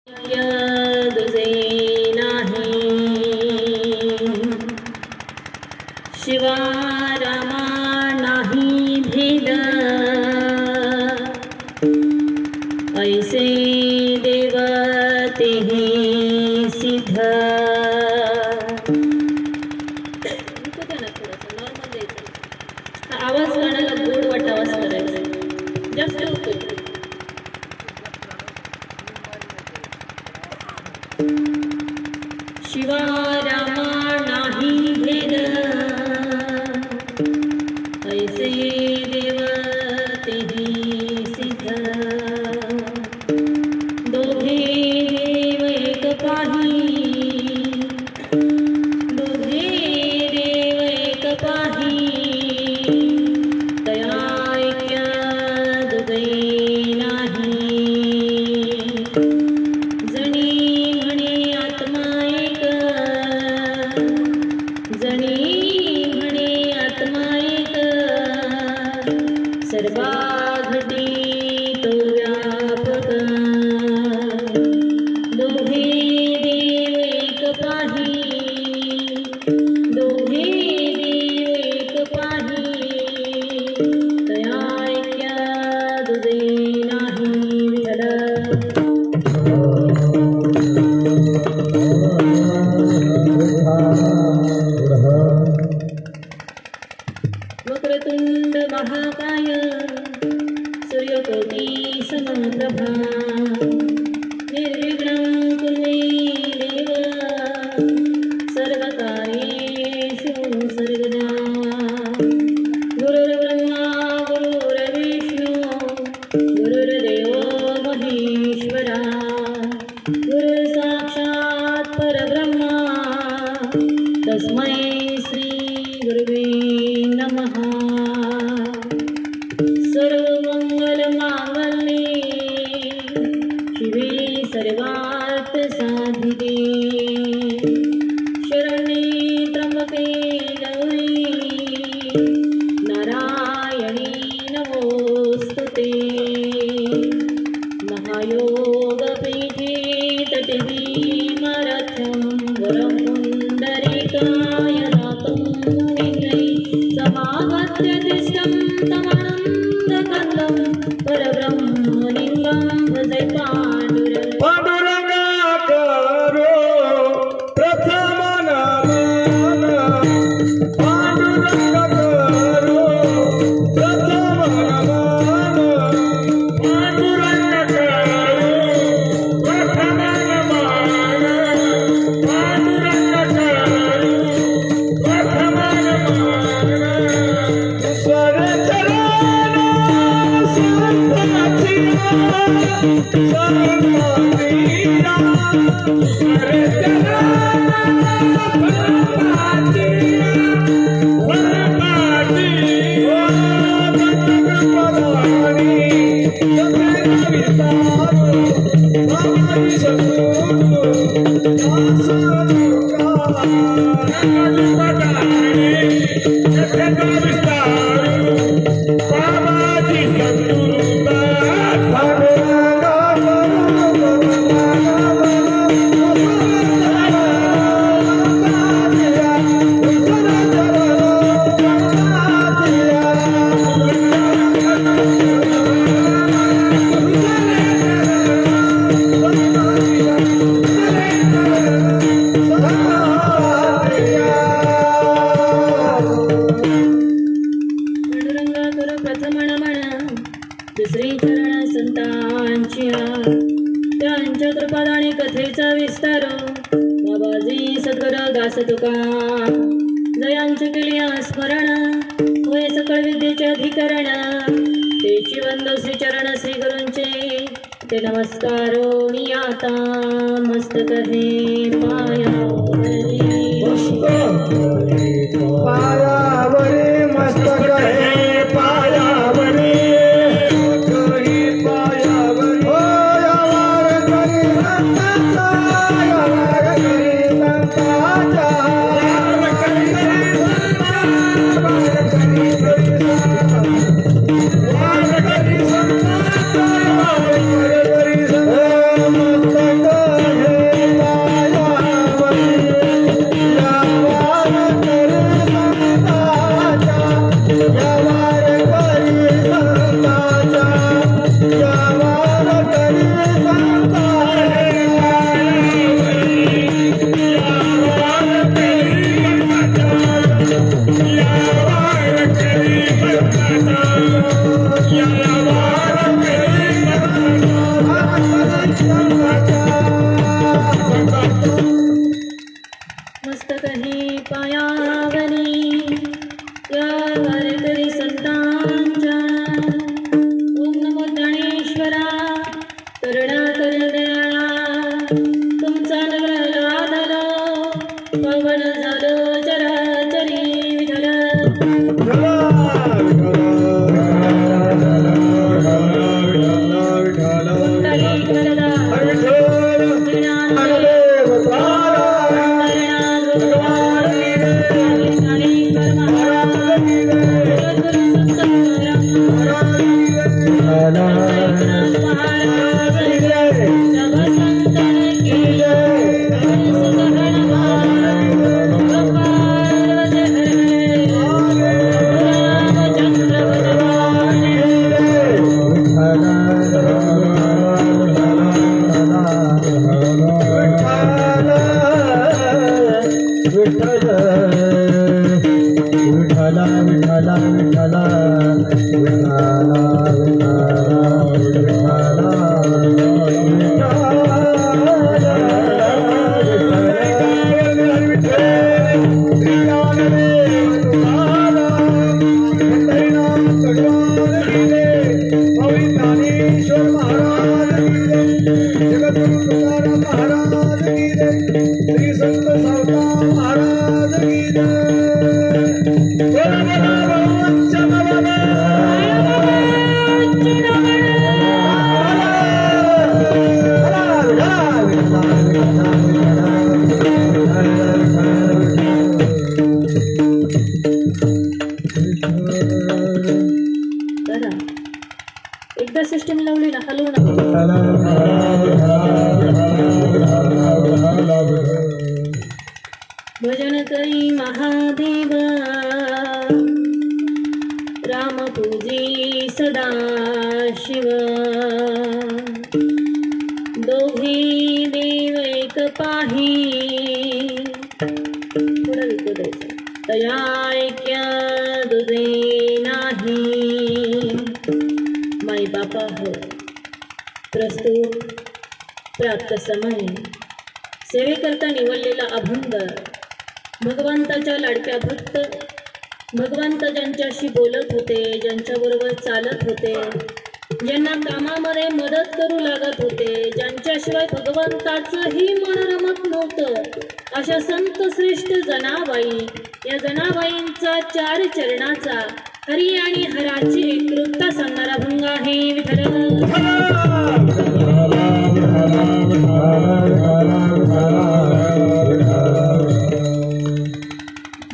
दुजे नाही शिवा रामा नाही भेद ऐसे देव तेहि सिद्ध आवाज कानाला गोड वाटावाच करायचा जास्त होतो शिवा रामा नाही भेद ऐसे देव तेहि सिद्ध दोघे देव एक पाही दोघे देव एक पाही तया ऐक्य दुजे नाही जणी म्हणे आत्मा एक जणी म्हणे आत्मा एक सर्वा घटी तो व्यापक दोघे देव एक पाही दोघे देव एक पाही तया ऐक्य दुजे नाही विठ्ठल वक्रतुंड महाकाय सूर्यकोटि समप्रभा निर्विघ्नं कुरु मे देव सर्वकार्येषु सर्वदा गुरुर्ब्रह्मा गुरुर्विष्णु गुरुर्देवो महेश्वरा गुरुर्साक्षात् परब्रह्मा तस्मै श्री गुरुवे नमः सर्वमंगलमांगल्ये शिवे सर्वार्थसाधिके शरण्ये त्र्यंबके गौरी नारायणी नमोस्तुते महायोगपीठे तटे भीमरथं वरं पुण्डरीकाय नाथं मुनिग्रही समागत्य तिष्ठं तमानन्दकन्दं परब्रह्मलिङ्गं भजे पाण्डुरङ्गं पांडुरंगाकरो प्रथम नमन पांडुरंगाकरो प्रथम नमन पांडुरंगाकरो प्रथम नमन पांडुरंगाकरो प्रथम नमन ईश्वर चरण दुसरे चरण संतांच्या त्यांच्या कृपादाने कथेचा विस्तार बाबाजी सद्गुरू दास तुका जयांचे केले स्मरण होय सकळ विद्येचे अधिकरण तेची वंद श्री चरण श्री गुरूंचे ते नमस्कारो मी आता मस्तक हे पायावरे मस्तक हे पायावरे Thank you. मस्तक हे पायावरी या वारकरी संतांच्या. ओम नमो ज्ञानेश्वरा करुणा कर दयाळा. तुमचा नगर लादलो पवन झालो चराचरी विठ्ठल. एकदा सिस्टम लावली ना हलवू नका. भजन करी महादेव राम पूजी सदा शिव. दोघे देव एक पाही थोडं विकू द्यायचं. तया ऐक्य दुजे नाही माई बापा हो. प्रस्तुत प्राप्त समय सेवेकरता निवडलेला अभंग. भगवंताच्या लाडक्या भक्त. भगवंत ज्यांच्याशी बोलत होते, ज्यांच्याबरोबर चालत होते, ज्यांना कामामध्ये मदत करू लागत होते, ज्यांच्याशिवाय भगवंताचंही मन रमत नव्हतं, अशा संत श्रेष्ठ जनाबाई. या जनाबाईंचा 4 चरणाचा हरी आणि हराची एकरूपता सांगणारा अभंग आहे. विठ्ठल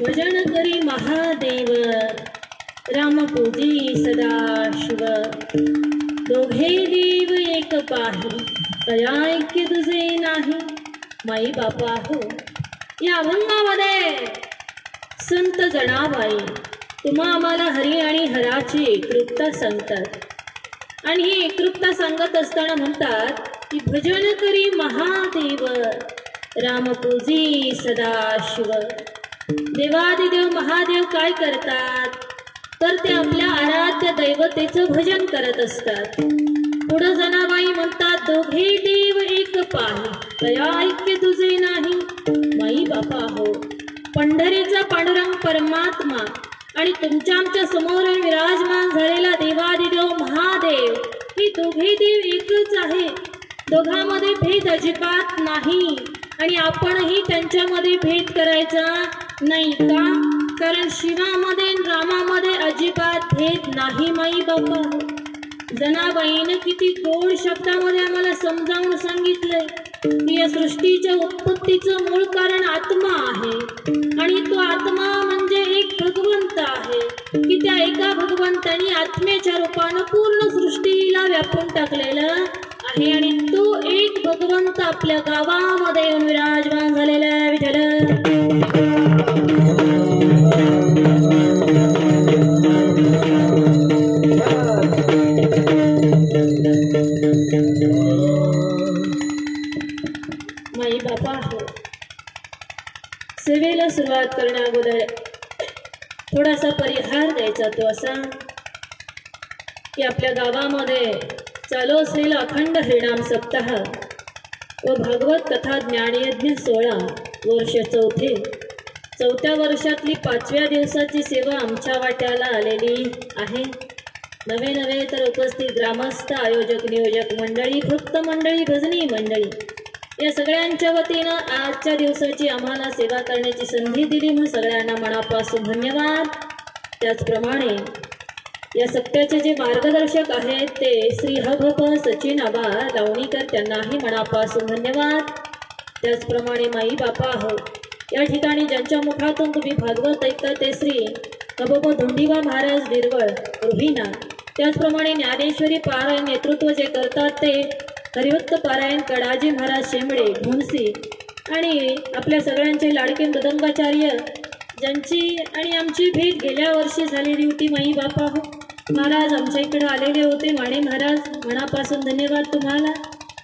भजन करी महादेव राम पूजी सदा शिव. दोघे देव एक पाही तया ऐक्य तुझे नाही माई बापा हो. या अभंगामध्ये संत जनाबाई तुम्हा आम्हाला हरी आणि हराची एकरूपता सांगतात. आणि ही एकरूपता सांगत असताना म्हणतात की भजन करी महादेव रामपूजी सदाशिव. देवादिदेव महादेव काय करतात तर ते आपल्या आराध्य दैवतेचं भजन करत असतात. पुढं जनाबाई म्हणतात दोघे देव एक पाही तया ऐक्य तुझे नाही माई बापा हो. पंढरीचा पांडुरंग परमात्मा आणि तुमच्या आमच्या समोर विराजमान झालेला देवादिदेव महादेव हे दोघे देव एकच आहे. दोघांमध्ये भेद अजिबात नाही आणि आपणही त्यांच्यामध्ये भेद करायचा नाही का? कारण शिवामध्ये रामामध्ये अजिबात भेद नाही माई बापा. जनाबाईनं किती गोड शब्दामध्ये आम्हाला समजावून सांगितलंय की या सृष्टीच्या उत्पत्तीचं मूळ कारण आत्मा आहे आणि तो आत्मा म्हणजे एक भगवंत आहे की त्या एका भगवंताने आत्मेच्या रूपानं पूर्ण सृष्टीला व्यापून टाकलेलं आहे आणि तो एक भगवंत आपल्या गावामध्ये येऊन विराजमान झालेला आहे. विठ्ठल माई बापा हो. सेवेला सुरुवात करण्या अगोदर थोडासा परिहार द्यायचा तो असा की आपल्या गावामध्ये चालू असलेला अखंड हरिनाम सप्ताह व भागवत कथा ज्ञानयज्ञ 16 वर्ष चौथे. 4थ्या वर्षातली 5व्या दिवसाची सेवा आमच्या वाट्याला आलेली आहे. नवे तर उपस्थित ग्रामस्थ, आयोजक, नियोजक मंडळी, भक्त मंडळी, भजनी मंडळी या सगळ्यांच्या वतीनं आजच्या दिवसाची आम्हाला सेवा करण्याची संधी दिली म्हणून सगळ्यांना मनापासून धन्यवाद. त्याचप्रमाणे या सप्त्याचे जे मार्गदर्शक आहेत ते श्री हभप सचिन आबा लावणीकर, त्यांनाही मनापासून धन्यवाद. त्याचप्रमाणे माई बापा हो या ठिकाणी ज्यांच्या मुखातून तुम्ही भागवत ऐकता ते श्री हभप धोंडीबा महाराज निर्वळ रोहिना. त्याचप्रमाणे ज्ञानेश्वरी पारायण नेतृत्व जे करतात ते हरिभक्त पारायण कडाजी महाराज शेंबडे घोणसी आणि आपल्या सगळ्यांचे लाडके मृदंगाचार्य ज्यांची आणि आमची भेट गेल्या वर्षी झालेली होती. माई बापा हो महाराज आमच्या इकडे आलेले होते. माणे महाराज मनापासून धन्यवाद तुम्हाला.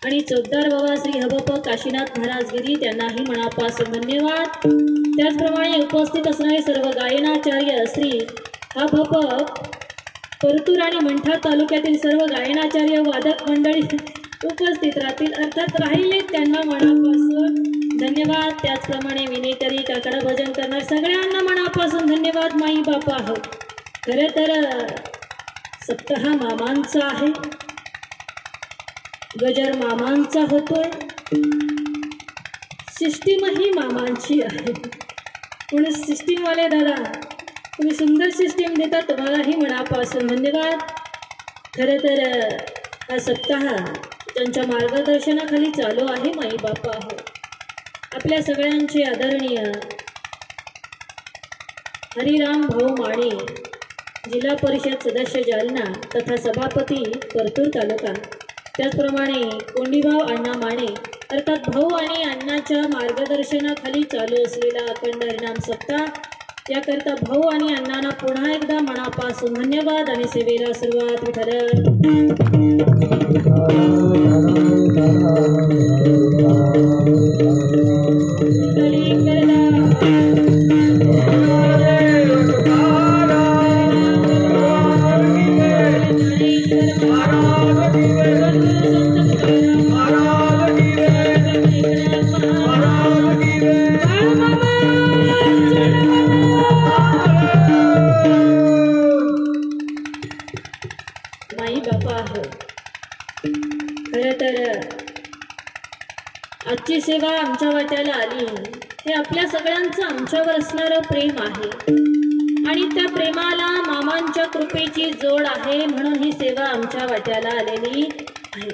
आणि चौकदार बाबा श्री हभप काशीनाथ महाराज गिरी, त्यांनाही मनापासून धन्यवाद. त्याचप्रमाणे उपस्थित असणारे सर्व गायनाचार्य श्री हभप परतूर आणि मंठा तालुक्यातील सर्व गायनाचार्य वादक मंडळी उपस्थित राहतील, अर्थात राहिले, त्यांना मनापासून धन्यवाद. त्याचप्रमाणे विनेकरी, काकडा भजन करणार सगळ्यांना मनापासून धन्यवाद. माई बापा हो खरं तर सप्ताह मामांचा आहे, गजर मामांचा होतोय, सिस्टीमही मामांची आहे. म्हणून सिस्टीमवाले दादा तुम्ही सुंदर सिस्टीम देता, तुम्हालाही मनापासून धन्यवाद. खरं तर हा सप्ताह त्यांच्या मार्गदर्शनाखाली चालू आहे. माई बापा हो आपल्या सगळ्यांचे आदरणीय हरिराम भाऊ माने, जिल्हा परिषद सदस्य जालना तथा सभापती परतूर तालुका, त्याचप्रमाणे कोंडीभाऊ अण्णा माने अर्थात भाऊ आणि अण्णाच्या मार्गदर्शनाखाली चालू असलेला अखंड हरिनाम सप्ताह, याकरता भाऊ आणि अण्णांना पुन्हा एकदा मनापासून धन्यवाद आणि सेवेला सुरुवात. माई बापा हो खरं तर आजची सेवा आमच्या वाट्याला आली हे आपल्या सगळ्यांचं आमच्यावर असणारं प्रेम आहे आणि त्या प्रेमाला मामांच्या कृपेची जोड आहे म्हणून ही सेवा आमच्या वाट्याला आलेली आहे.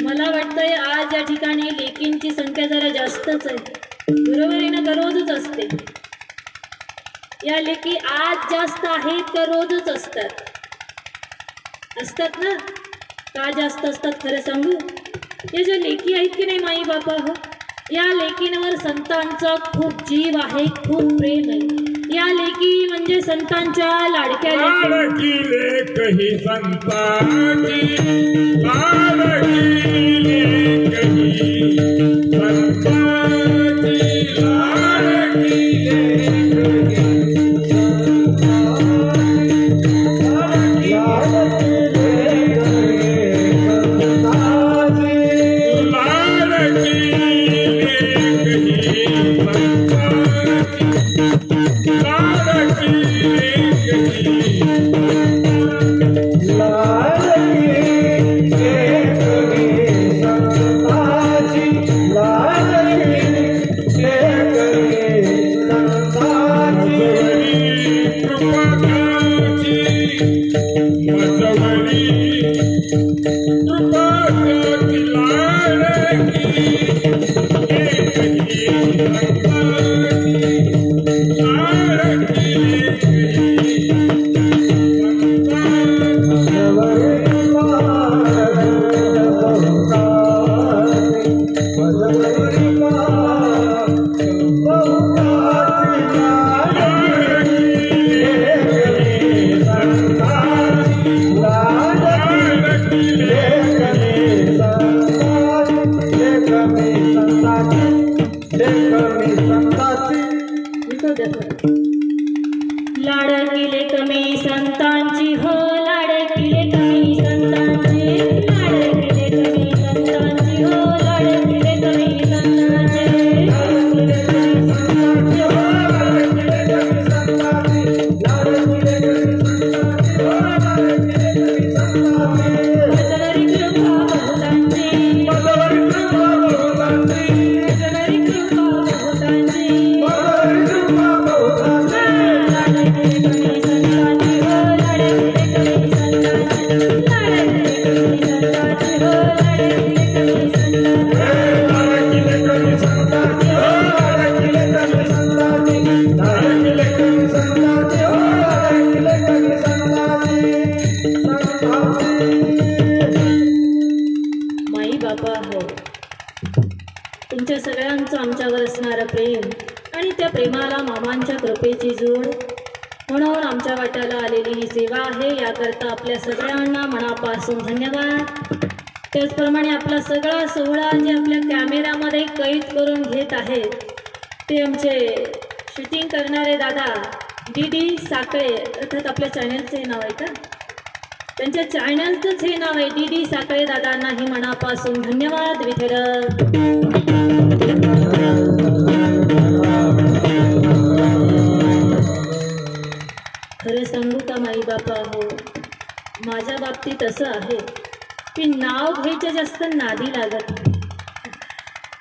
मला वाटतंय आज या ठिकाणी लेकींची संख्या जरा जास्तच आहे. बरोबरीनं दररोजच असते. या लेकी आज जास्त आहेत तर रोजच असतात ना. का जास्त असतात खरं सांगू, या ज्या लेकी आहेत की नाही माई बापा हो, या लेकींवर संतांचा खूप जीव आहे, खूप प्रेम आहे. या लेकी म्हणजे संतांच्या लाडक्या लाडकी लेक ही संतांची, लाडकी लेक ही संतांची, लाडकी लेक लाडकी लेक मी संतांची हो, लाडकी लेक मी संतांची, लाडकी लेक मी संतांची हो, लाडकी लेक मी तुमच्या सगळ्यांचं आमच्यावर असणारं प्रेम आणि त्या प्रेमाला मामांच्या कृपेची जोड म्हणून आमच्या वाट्याला आलेली ही सेवा आहे, याकरता आपल्या सगळ्यांना मनापासून धन्यवाद। त्याचप्रमाणे आपला सगळा सोहळा जे आपल्या कॅमेऱ्यामध्ये कैद करून घेत आहेत ते आमचे शूटिंग करणारे दादा डी साखळे, अर्थात आपल्या चॅनलचं हे नाव आहे का, त्यांच्या चॅनलचंच हे नाव आहे डी साखळे दादांनाही मनापासून धन्यवाद। विठ्ठल खरं सांगू का माई बापा हो, माझ्या बाबतीत असं आहे की नाव घ्यायच्या जास्त नादी लागत नाही।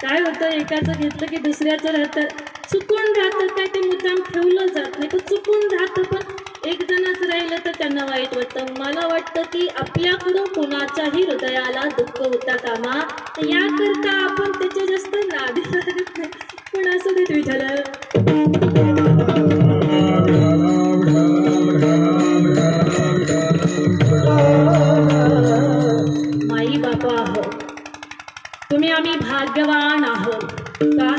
काय होतं, एकाचं घेतलं की दुसऱ्याचं राहतं, चुकून राहतं, काय ते मुद्दाम ठेवलं जात नाही, पण चुकून राहतं, पण एक जणच राहिलं तर त्यांना वाईट वाटतं। मला वाटतं की आपल्याकडून कुणाच्याही हृदयाला दुःख होता कामा, तर याकरता आपण त्याच्या जास्त नादी लागत नाही। पण असं देत विचारलं माई बापा हो, तुम्ही आम्ही भाग्यवान आहोत का,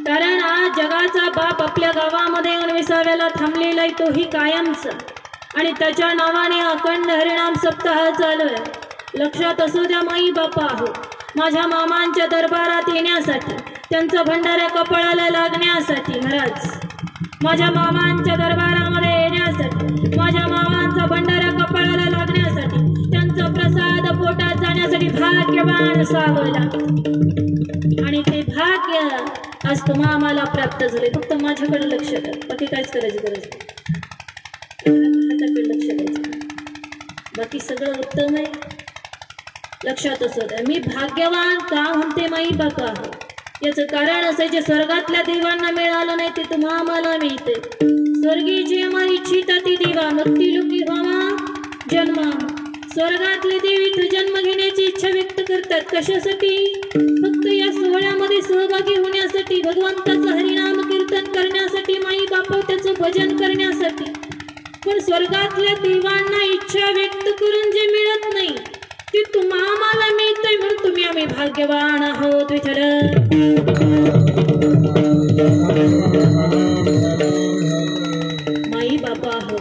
कारण आज जगाचा बाप आपल्या गावामध्ये येऊन विसाव्याला थांबलेला आहे, तोही कायमचा, आणि त्याच्या नावाने अखंड हरिनाम सप्ताह चालू आहे। लक्षात असू द्या माई बापा हो, माझ्या मामांच्या दरबारात येण्यासाठी, त्यांचं भंडाऱ्या कपाळाला लागण्यासाठी महाराज, माझ्या मामांच्या दरबारामध्ये येण्यासाठी, माझ्या मामांचा भंडारा कपाळाला लागण्यासाठी, त्यांचा प्रसाद पोटात जाण्यासाठी भाग्यवान असावं लागतं, आणि ते भाग्य आज तुम्हा आम्हाला प्राप्त झाले। फक्त माझ्याकडे लक्ष द्या, बाकी काहीच करायची गरज नाही, हाताकडे लक्ष द्यायचं, बाकी सगळं उत्तम आहे। लक्षात असू द्या, मी भाग्यवान का म्हणते माई बापा, याचं कारण असं जे स्वर्गातल्या देवांना मिळालं नाही ते तुम्हा आम्हाला मिळते। स्वर्गी जी आम्हाला इच्छिता ती देवा मुक्ती लोकी व्हावा जन्म, स्वर्गातले देव इथं जन्म घेण्याची इच्छा व्यक्त करतात, कशासाठी, फक्त या सोहळ्यामध्ये सहभागी होण्यासाठी, भगवंताचं हरिनाम कीर्तन करण्यासाठी, माई बापा त्याचं भजन करण्यासाठी। पण स्वर्गातल्या देवांना इच्छा व्यक्त करून जे मिळत नाही ते तुम्हा आम्हाला मिळतंय, म्हणून तुम्ही आम्ही भाग्यवान आहोत। विठ्ठल माई बापा हो,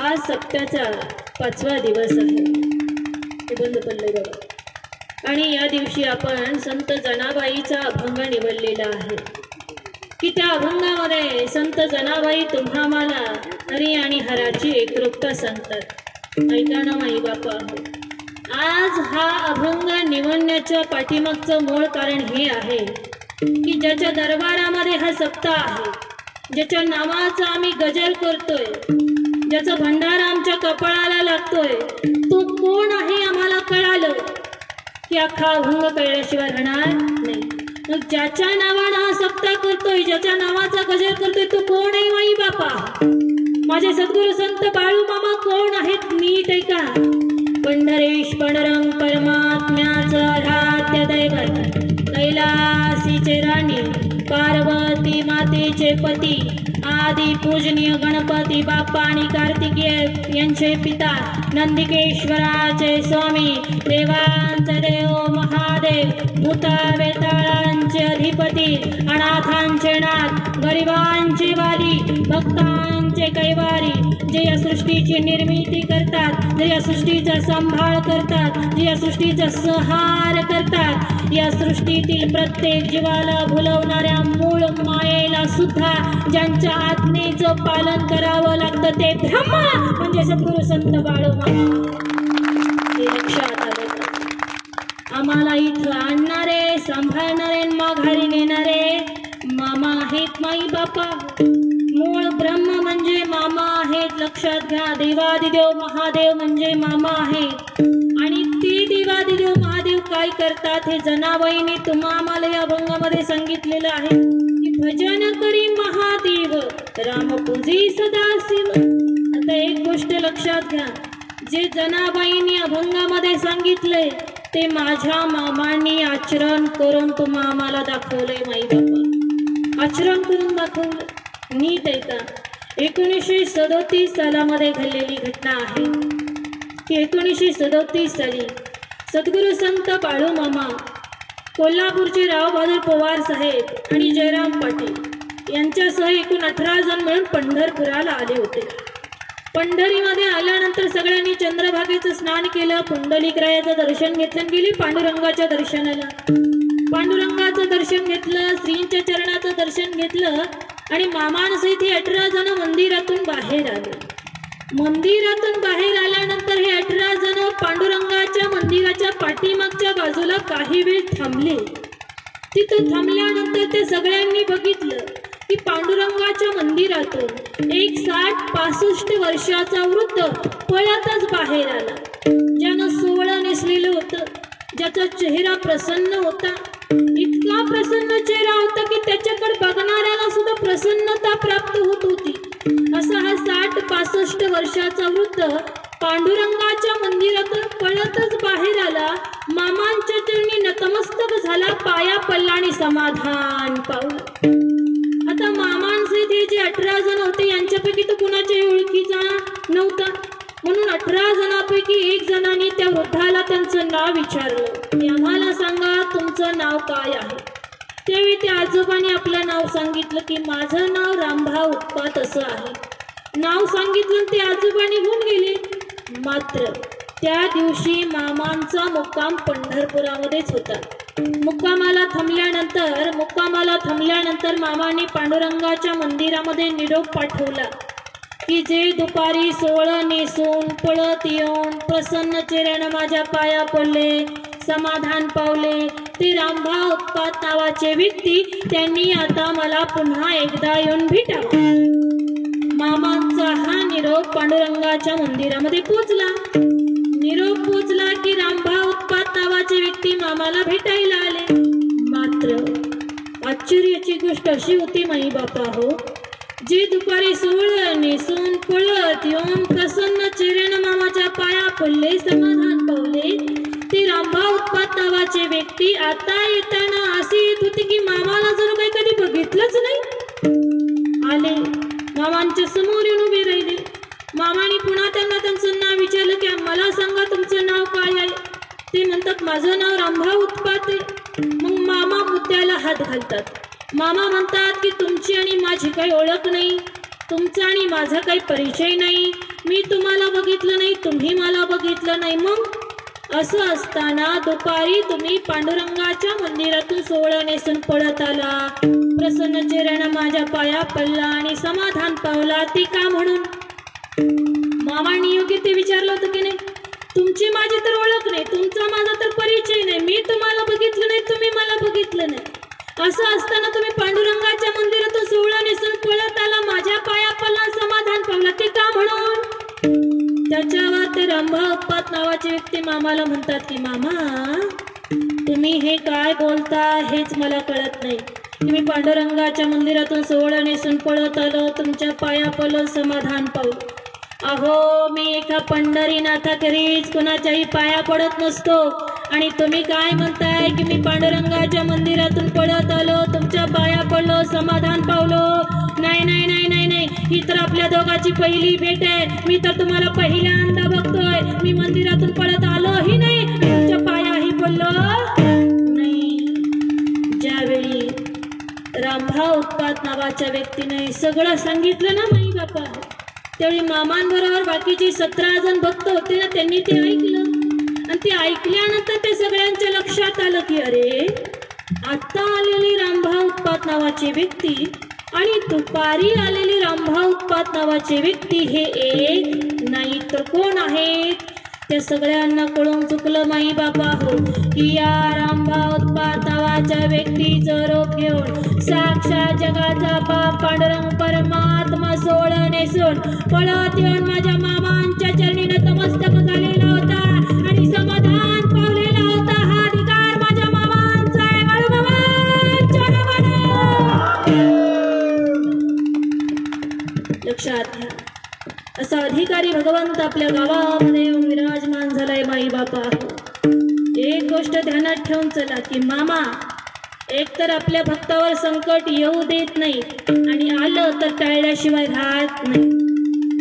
आज सप्त्याचा 5वा दिवस आहे, ते बंद पडलंय बघा, आणि या दिवशी आपण संत जनाबाईचा अभंग निवडलेला आहे की त्या अभंगामध्ये संत जनाबाई तुम्हा आम्हाला हरी आणि हराची एकरूपता सांगतात। ऐका ना माई बापा हो, आज हा अभंग निवडण्याच्या पाठीमागचं मूळ कारण हे आहे की ज्याच्या दरबारामध्ये हा सप्ताह आहे, ज्याच्या नावाचा आम्ही गजर करतोय, ज्याचा भंडारा आमच्या कपाळाला लागतोय, तो कोण आहे आम्हाला कळालं की अख्खा अभंग कळल्याशिवाय राहणार नाही। मग ज्याच्या नावानं हा सप्ताह करतोय, ज्याच्या नावाचा गजर करतोय, तो कोण आहे माई बापा, माझे सद्गुरू संत बाळू मामा कोण आहेत, नीट ऐका। पंढरेश पांडुरंग परमात्म्याचं आराध्य दैवत, कैलासीचे राणी, पार्वती मातेचे पती, आदि पूजनीय गणपती बाप्पा आणि कार्तिकेय यांचे पिता, नंदिकेश्वराचे स्वामी, देवांचे देव महादेव, भूता वेताळांचे अधिपती, अनाथांचे नाथ, गरिबांचे वाली, भक्तांचे कैवारी, जे या सृष्टीची निर्मिती करतात, जे या सृष्टीचा सांभाळ करतात, जे या सृष्टीचा संहार करतात, या सृष्टीतील प्रत्येक जीवाला भुलवणाऱ्या मूळ मायेला सुद्धा ज्यांच्या आज्ञेचं पालन करावं लागतं ते ब्रह्मा म्हणजे सद्गुरू संत बाळूमामा। हे लक्षात आलं का, आम्हाला इथं आणणारे, सांभाळणारे, माघारी नेणारे मामा आहेत माई बापा, मूळ ब्रह्म म्हणजे मामा आहेत। लक्षात घ्या, देवादिदेव महादेव म्हणजे मामा आहे, आणि ते देवादिदेव महादेव काय करतात हे जनाबाईंनी तुम्हा आम्हाला या अभंगामध्ये सांगितलेलं आहे की भजन करी महादेव, राम पूजी सदाशिव। आता एक गोष्ट लक्षात घ्या, जे जनाबाईंनी अभंगामध्ये सांगितलंय ते माझ्या मामांनी आचरण करून तुम्हा आम्हाला दाखवलंय माई बापा, आचरण करून दाखवलं। नीट ऐका, 1937 सालामध्ये घडलेली घटना आहे की 1937 साली सद्गुरू संत बाळूमामा कोल्हापूरचे रावबहादूर पवार साहेब आणि जयराम पाटील यांच्यासह एकूण 18 जण मिळून पंढरपुराला आले होते. पंढरीमध्ये आल्यानंतर सगळ्यांनी चंद्रभागेचं स्नान केलं, पुंडलिकरायाचं दर्शन घेतलं, गेली पांडुरंगाच्या दर्शनाला. पांडुरंगाचं दर्शन घेतलं, श्रींच्या चरणाचं दर्शन घेतलं आणि मामांसहित हे 18 जण मंदिरातून बाहेर आले. मंदिरातून बाहेर आल्यानंतर हे 18 जण पांडुरंगाच्या मंदिराच्या पाठीमागच्या बाजूला काही वेळ थांबले. तिथं थांबल्यानंतर ते सगळ्यांनी बघितलं की पांडुरंगाच्या मंदिरातून एक 60-65 वर्षाचा वृद्ध पळतच बाहेर आला. ज्यानं सोवळं नेसलेलं होतं, ज्याचा चेहरा प्रसन्न होता, इतका प्रसन्न चेहरा होता की त्याच्याकडे बघणाऱ्याला सुद्धा प्रसन्नता प्राप्त होत होती. असा हा 60-65 वर्षाचा वृद्ध पांडुरंगाच्या मंदिरातून पळतच बाहेर आला. मामांच्या चरणी नतमस्तक झाला, पाया पडला आणि समाधान पावलं. आता मामांचे ते जे 18 जण होते यांच्यापैकी तर कुणाच्याही ओळखीचा नव्हता, म्हणून 18 जणांपैकी एक जणांनी त्या वृद्धाला त्यांचं नाव विचारलं की आम्हाला सांगा तुमचं नाव काय आहे. त्यावेळी त्या आजोबांनी आपलं नाव सांगितलं की माझं नाव रामभाऊ उत्पात असं आहे. नाव सांगितलं ते आजोबा निघून गेले. मात्र त्या दिवशी मामांचा मुक्काम पंढरपुरामध्येच होता. मुक्कामाला थांबल्यानंतर मामांनी पांडुरंगाच्या मंदिरामध्ये निरोप पाठवला की जे दुपारी सोवळं नेसून पळत येऊन प्रसन्न चेहऱ्यानं माझ्या पाया पडले, समाधान पावले, ते रामभाऊ उत्पात नावाचे व्यक्ती, त्यांनी आता मला पुन्हा एकदा येऊन भेटावं. मामांचा हा निरोप पांडुरंगाच्या मंदिरामध्ये पोचला. निरोप पोचला की रामभाऊ उत्पात नावाचे व्यक्ती मामाला भेटायला आले. मात्र आश्चर्याची गोष्ट अशी होती माई बापा हो, जे दुपारी सोवळं नेसून पळत येऊन प्रसन्न चेहऱ्यानं मामाच्या पाया पडले, समाधान पावले, ते रामभाऊ उत्पात नावाचे व्यक्ती आता येताना असे येत होते की मामाला जणू काही कधी बघितलंच नाही. आले, मामांच्या समोर येऊन उभे राहिले. मामाने पुन्हा त्यांना त्यांचं नाव विचारलं की मला सांगा तुमचं नाव काय आहे. ते म्हणतात माझं नाव रामभाऊ उत्पात आहे. मग मामा मुद्द्याला हात घालतात. मामा म्हणतात की तुमची आणि माझी काही ओळख नाही, तुमचा आणि माझा काही परिचय नाही, मी तुम्हाला बघितलं नाही, तुम्ही मला बघितलं नाही. मग असं असताना दुपारी तुम्ही पांडुरंगाच्या मंदिरातून सोवळं नेसून पळत आला, प्रसन्न चेहऱ्यानं माझ्या पाया पडला आणि समाधान पावला, ते का म्हणून? मामांनी योग्य ते विचारलं होतं की नाही, तुमची माझी तर ओळख नाही, तुमचा माझा तर परिचय नाही, मी तुम्हाला बघितलं नाही, तुम्ही मला बघितलं नाही. असं असताना तुम्ही पांडुरंगाच्या मंदिरातून सोवळं नेसून पळत आला, माझ्या पाया पडला, समाधान पावला, ते का म्हणून? त्याच्यावर ते रामभाऊ उत्पात नावाचे व्यक्ती मामाला म्हणतात की मामा तुम्ही हे काय बोलता हेच मला कळत नाही. तुम्ही पांडुरंगाच्या मंदिरातून सोवळं नेसून पळत आलो, तुमच्या पाया पडलो, समाधान पावलं. अहो मी एका पंढरीनाथाखेरीज कुणाच्याही पाया पडत नसतो आणि तुम्ही काय म्हणताय की मी पांडुरंगाच्या मंदिरातून पळत आलो, तुमच्या पाया पडलो, समाधान पावलो. नाही नाही नाही नाही नाही, ही तर आपल्या दोघांची पहिली भेट आहे. मी तर तुम्हाला पहिल्यांदा बघतोय. मी मंदिरातून पळत आलोही नाही, तुमच्या पायाही पडलो नाही. ज्यावेळी रामभाऊ उत्पात नावाच्या व्यक्तीने सगळं सांगितलं ना माई बापा, त्यावेळी मामांबरोबर बाकीचे 17 जण भक्त होते ना, त्यांनी ते ऐकलं आणि ते ऐकल्यानंतर ते सगळ्यांच्या लक्षात आलं की अरे आता आलेली रामभाऊ उत्पात नावाचे व्यक्ती आणि दुपारी आलेली रामभाऊ उत्पात नावाचे व्यक्ती हे एक नाही तर कोण आहेत? त्या सगळ्यांना कळून चुकलं माई बाबा हो की या रामभाऊ उत्पात नावाच्या व्यक्तीचं रूप घेऊन साक्षात जगाचा बाप पांडुरंग परमात्मा सोवळं नेसून पळत येऊन माझ्या मामांच्या चरणी नतमस्तक झालेला होता आणि समाधान पावलेला होता. हा अधिकार माझ्या मामांचा आहे. बाळूमामांच्या नावाने लक्षात घ्या. असा अधिकारी भगवंत आपल्या गावामध्ये विराजमान झालाय माई बापा. एक गोष्ट ध्यानात ठेवून चला की मामा एकतर आपल्या भक्तावर संकट येऊ देत नाही आणि आलं तर टाळल्याशिवाय राहत नाही.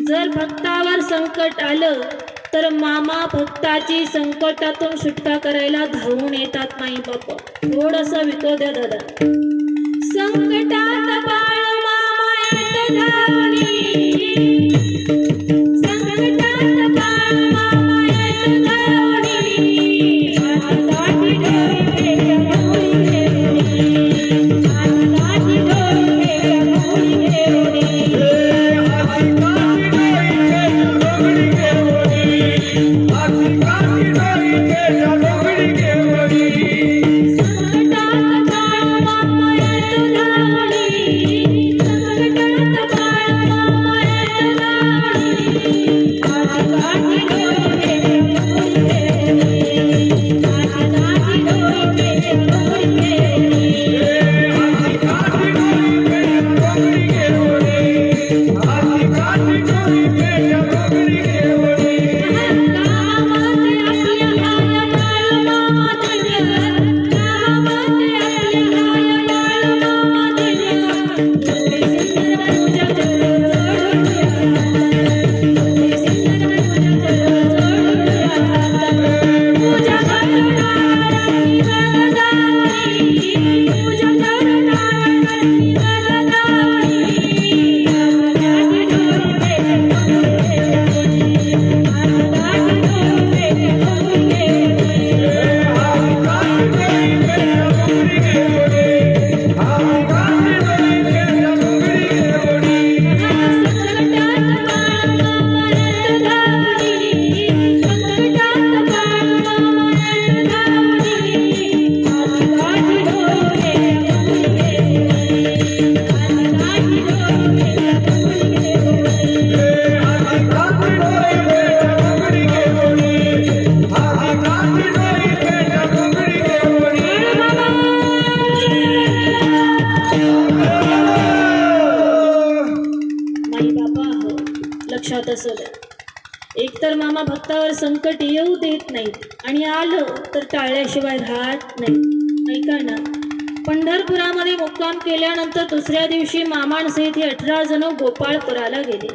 जर भक्तावर संकट आलं तर मामा भक्ताची संकटातून सुटका करायला धावून येतात माई बापा. थोडंसं विको द्या दादा. संकटात बाळ मामा येत धावणी, संकटात बाळ मामा येत धावणी, हाताची डोरी घेऊन घेऊन, हाताची डोरी घेऊन एकतर मामा भक्तावर संकट येऊ देत नाहीत आणि आलं तर टाळल्याशिवाय राहत नाही. ऐका ना, पंढरपुरामध्ये मुक्काम केल्यानंतर दुसऱ्या दिवशी मामांसहित 18 जण गोपाळपुराला गेले.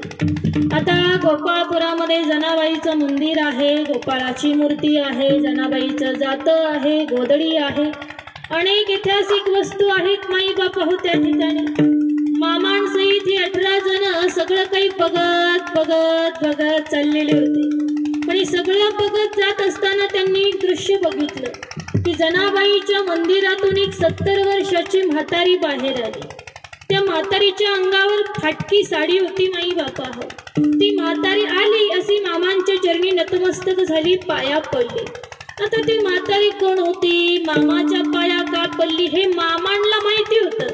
आता गोपाळपुरामध्ये जनाबाईचं मंदिर आहे, गोपाळाची मूर्ती आहे, जनाबाईचं जातं आहे, गोधडी आहे, अनेक ऐतिहासिक वस्तू आहेत माई बापा हो त्या ठिकाणी. मामांसहित 18 जण सगळं काही बघत बघत बघत चाललेले होते. पण सगळं बघत जात असताना त्यांनी एक दृश्य बघितलं की जनाबाईच्या मंदिरातून एक 70 वर्षाची म्हातारी बाहेर आली. त्या म्हातारीच्या अंगावर फाटकी साडी होती माई बापा हो. ती म्हातारी आली अशी मामांच्या चरणी नतमस्तक झाली, पाया पडली. आता ती म्हातारी कोण होती, मामाच्या पाया का पडली हे मामांना माहिती होतं,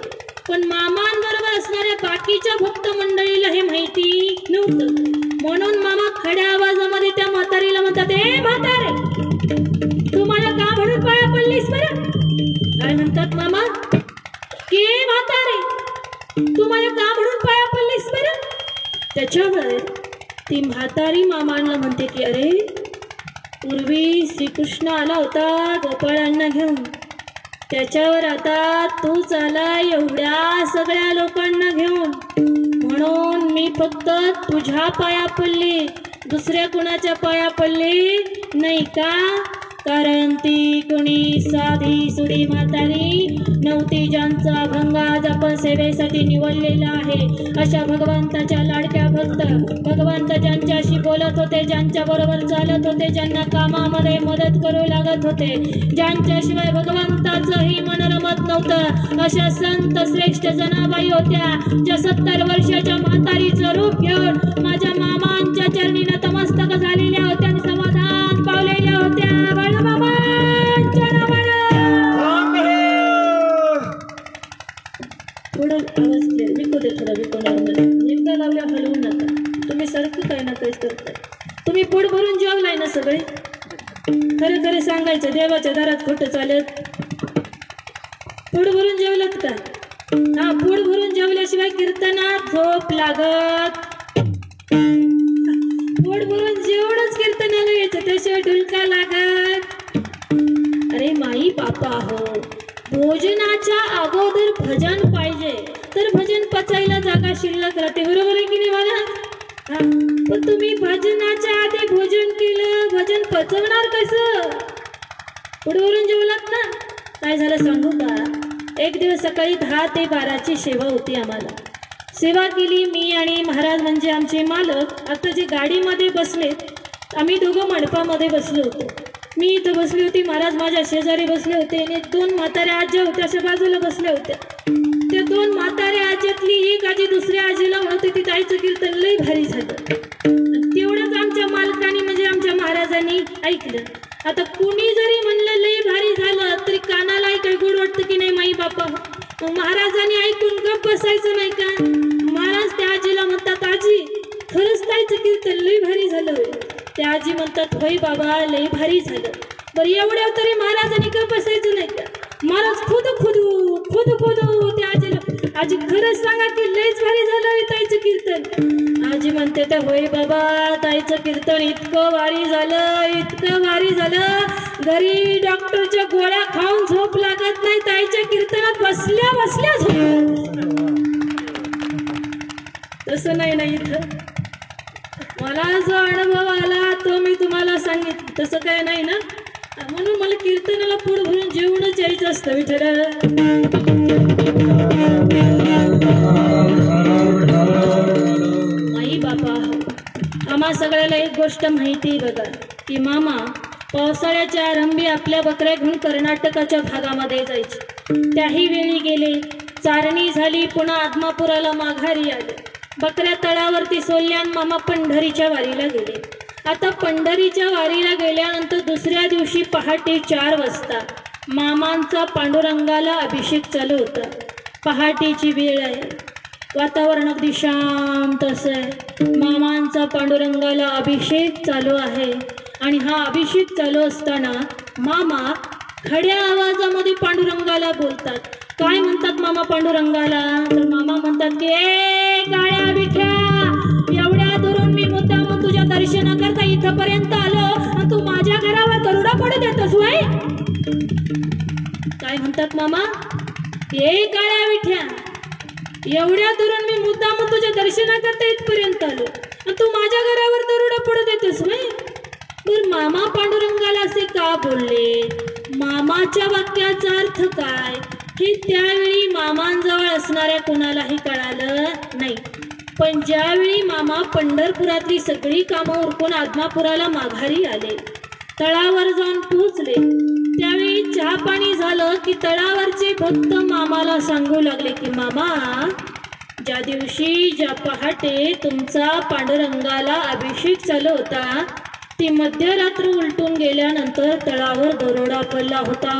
पण मामांबरोबर असणाऱ्या बाकीच्या भक्त मंडळीला हे माहिती नव्हतं. म्हणून मामा खड्या आवाजामध्ये त्या म्हातारीला म्हणतात, ए म्हातारे, तू माझ्या का म्हणून पाया पडलीस बरं? काय म्हणतात मामा की म्हातारे, तू माझ्या का म्हणून पाया पडलीस बरं? त्याच्यावर ती म्हातारी मामांना म्हणते की अरे, पूर्वी श्रीकृष्ण आला होता गोपाळांना घेऊन, त्याच्यावर आता तूच आला एवढ्या सगळ्या लोकांना घेऊन, म्हणून मी फक्त तुझ्या पाया पडली, दुसऱ्या कुणाच्या पाया पडली नाही का? कारण ती कुणी साधी सुडी म्हातारी नव्हती, ज्यांचा अभंग आज आपण सेवेसाठी निवडलेला आहे. अशा भगवंताच्या लाडक्या भक्त, भगवंत ज्यांच्याशी बोलत होते, ज्यांच्या बरोबर चालत होते, ज्यांना कामामध्ये मदत करू लागत होते, ज्यांच्याशिवाय भगवंताचंही मन रमत नव्हतं, अशा संत श्रेष्ठ जनाबाई होत्या, ज्या 70 वर्षाच्या म्हातारीचं रूप घेऊन माझ्या मामांच्या चरणी नतमस्तक झालेल्या होत्या आणि समाधान पावलेल्या होत्या. थोडं आवाज विकू दे, थोडा विकवणार नेमका लावल्या हलवू नका. तुम्ही सारखं काय ना काहीच करताय. तुम्ही पोट भरून जेवलाय ना सगळे? खरे खरे सांगायचं, देवाच्या दारात खोटं चालत? पोट भरून जेवलात का? हा, पोट भरून जेवल्याशिवाय कीर्तनात झोप लागत? पोट भरून जेवणच कीर्तनाला यायचं, त्याशिवाय ढुलका लागत? अरे माई बापा हो, भोजनाच्या अगोदर भजन पाहिजे, तर भजन पचायला जागा शिल्लक राहते. बरोबर आहे की नाही? मला पण तुम्ही भजनाच्या आधी भोजन केलं, भजन पचवणार कसं? पुढवरून जेवलात ना. काय झालं सांगू का? एक दिवस सकाळी 10 ते 12ची सेवा होती. आम्हाला सेवा केली मी आणि महाराज म्हणजे आमचे मालक. आता जे गाडीमध्ये बसलेत, आम्ही दोघं मंडपामध्ये बसलो होतो. मी इथं बसली होती, महाराज माझ्या शेजारी बसले होते आणि 2 म्हाताऱ्या आज्या होत्या अशा बाजूला बसल्या होत्या. त्या 2 म्हाताऱ्या आज्यातली एक आजी दुसऱ्या आजीला म्हणते ती ताईचं कीर्तन लई भारी झालं. तेवढंच आमच्या मालकाने म्हणजे आमच्या महाराजांनी ऐकलं. आता कुणी जरी म्हणलं लई भारी झालं तरी कानाला काही गोड वाटतं की नाही माई बापा? महाराजांनी ऐकून गप्प बसायचं नाही का? महाराज त्या आजीला म्हणतात, आजी खरंच ताईचं कीर्तन लई भारी झालं. त्या आजी म्हणतात, होय बाबा लई भारी झालं. बरं एवढ्या तरी महाराजांनी गप्प बसायचं नाही का? महाराज खुद त्या आजीला, आजी खरंच सांगा की लईच भारी झालं ताईचं कीर्तन. आजी म्हणते तर होय बाबा ताईचं कीर्तन इतकं भारी झालं, घरी डॉक्टरच्या गोळ्या खाऊन झोप लागत नाही, ताईच्या कीर्तनात बसल्या झोप. तसं नाही ना इथं. मला जो अनुभव आला तो मी तुम्हाला सांगितलं. तसं काय नाही ना, म्हणून मला कीर्तनाला पोट भरून जेवणच यायचं असतं. विठ्ठल आई बापा, आम्हा सगळ्याला एक गोष्ट माहिती बघा की मामा पावसाळ्याच्या आरंभी आपल्या बकऱ्या घेऊन कर्नाटकाच्या भागामध्ये जायचे. त्याही वेळी गेले, चारणी झाली, पुन्हा आदमापुराला माघारी आले. बकऱ्या तळावरती सोडल्यान मामा पंढरीच्या वारीला गेले. आता पंढरीच्या वारीला गेल्यानंतर दुसऱ्या दिवशी पहाटे 4 वाजता मामांचा पांडुरंगाला अभिषेक चालू होता. पहाटेची वेळ आहे, वातावरण अगदी शांत असं आहे. मामांचा पांडुरंगाला अभिषेक चालू आहे आणि हा अभिषेक चालू असताना मामा खड्या आवाजामध्ये पांडुरंगाला बोलतात. काय म्हणतात मामा पांडुरंगाला? तर मामा म्हणतात की ए काळ्या विठ्या, एवढ्या दुरून मी मुद्दाम तुझ्या दर्शनाकरता इथपर्यंत आलो आणि तू माझ्या घरावर दरोडा पडू देतोस वय? काय म्हणतात मामा? ए काळ्या विठ्या, एवढ्या दुरून मी मुद्दाम तुझ्या दर्शनाकरता इथपर्यंत आलो आणि तू माझ्या घरावर दरोडा पडू देतोस वय? तर मामा पांडुरंगाला असे का बोलले? मामाच्या वाक्याचा अर्थ काय हे त्यावेळी मामांजवळ असणाऱ्या कोणालाही कळालं नाही. पण ज्यावेळी मामा पंढरपुरातली सगळी कामं उरकून आदमापुराला माघारी आले, तळावर जाऊन पोहोचले, त्यावेळी चहा पाणी झालं की तळावरचे भक्त मामाला सांगू लागले की मामा, ज्या दिवशी ज्या पहाटे तुमचा पांडुरंगाला अभिषेक चालू होता ती मध्यरात्र उलटून गेल्यानंतर तळावर दरोडा पडला होता.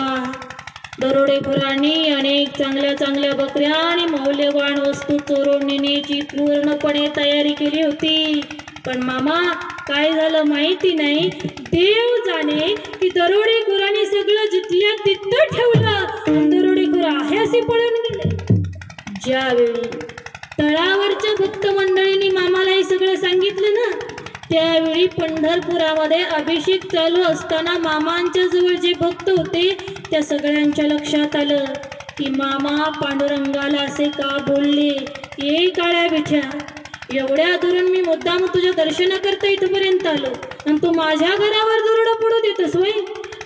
दरोडेखोरांनी अनेक चांगल्या बकऱ्या आणि मौल्यवान वस्तू चोरून नेण्याची पूर्णपणे तयारी केली होती. पण मामा काय झालं माहिती नाही, देव जाणे की दरोडेखोरांनी सगळं जिथल्या तिथं ठेवलं. दरोडेखोर आहे असे पळून गेले. ज्यावेळी तळावरच्या भक्त मंडळींनी मामाला हे सगळं सांगितलं ना, त्यावेळी पंढरपुरामध्ये अभिषेक चालू असताना मामांच्या जवळ जे भक्त होते त्या सगळ्यांच्या लक्षात आलं की मामा पांडुरंगाला असे का बोलले? ए काळ्या विठ्या, एवढ्या दुरून मी मुद्दाम तुझ्या दर्शनाकरता इथपर्यंत आलो आणि तू माझ्या घरावर दरोडा पडू देतोस वय?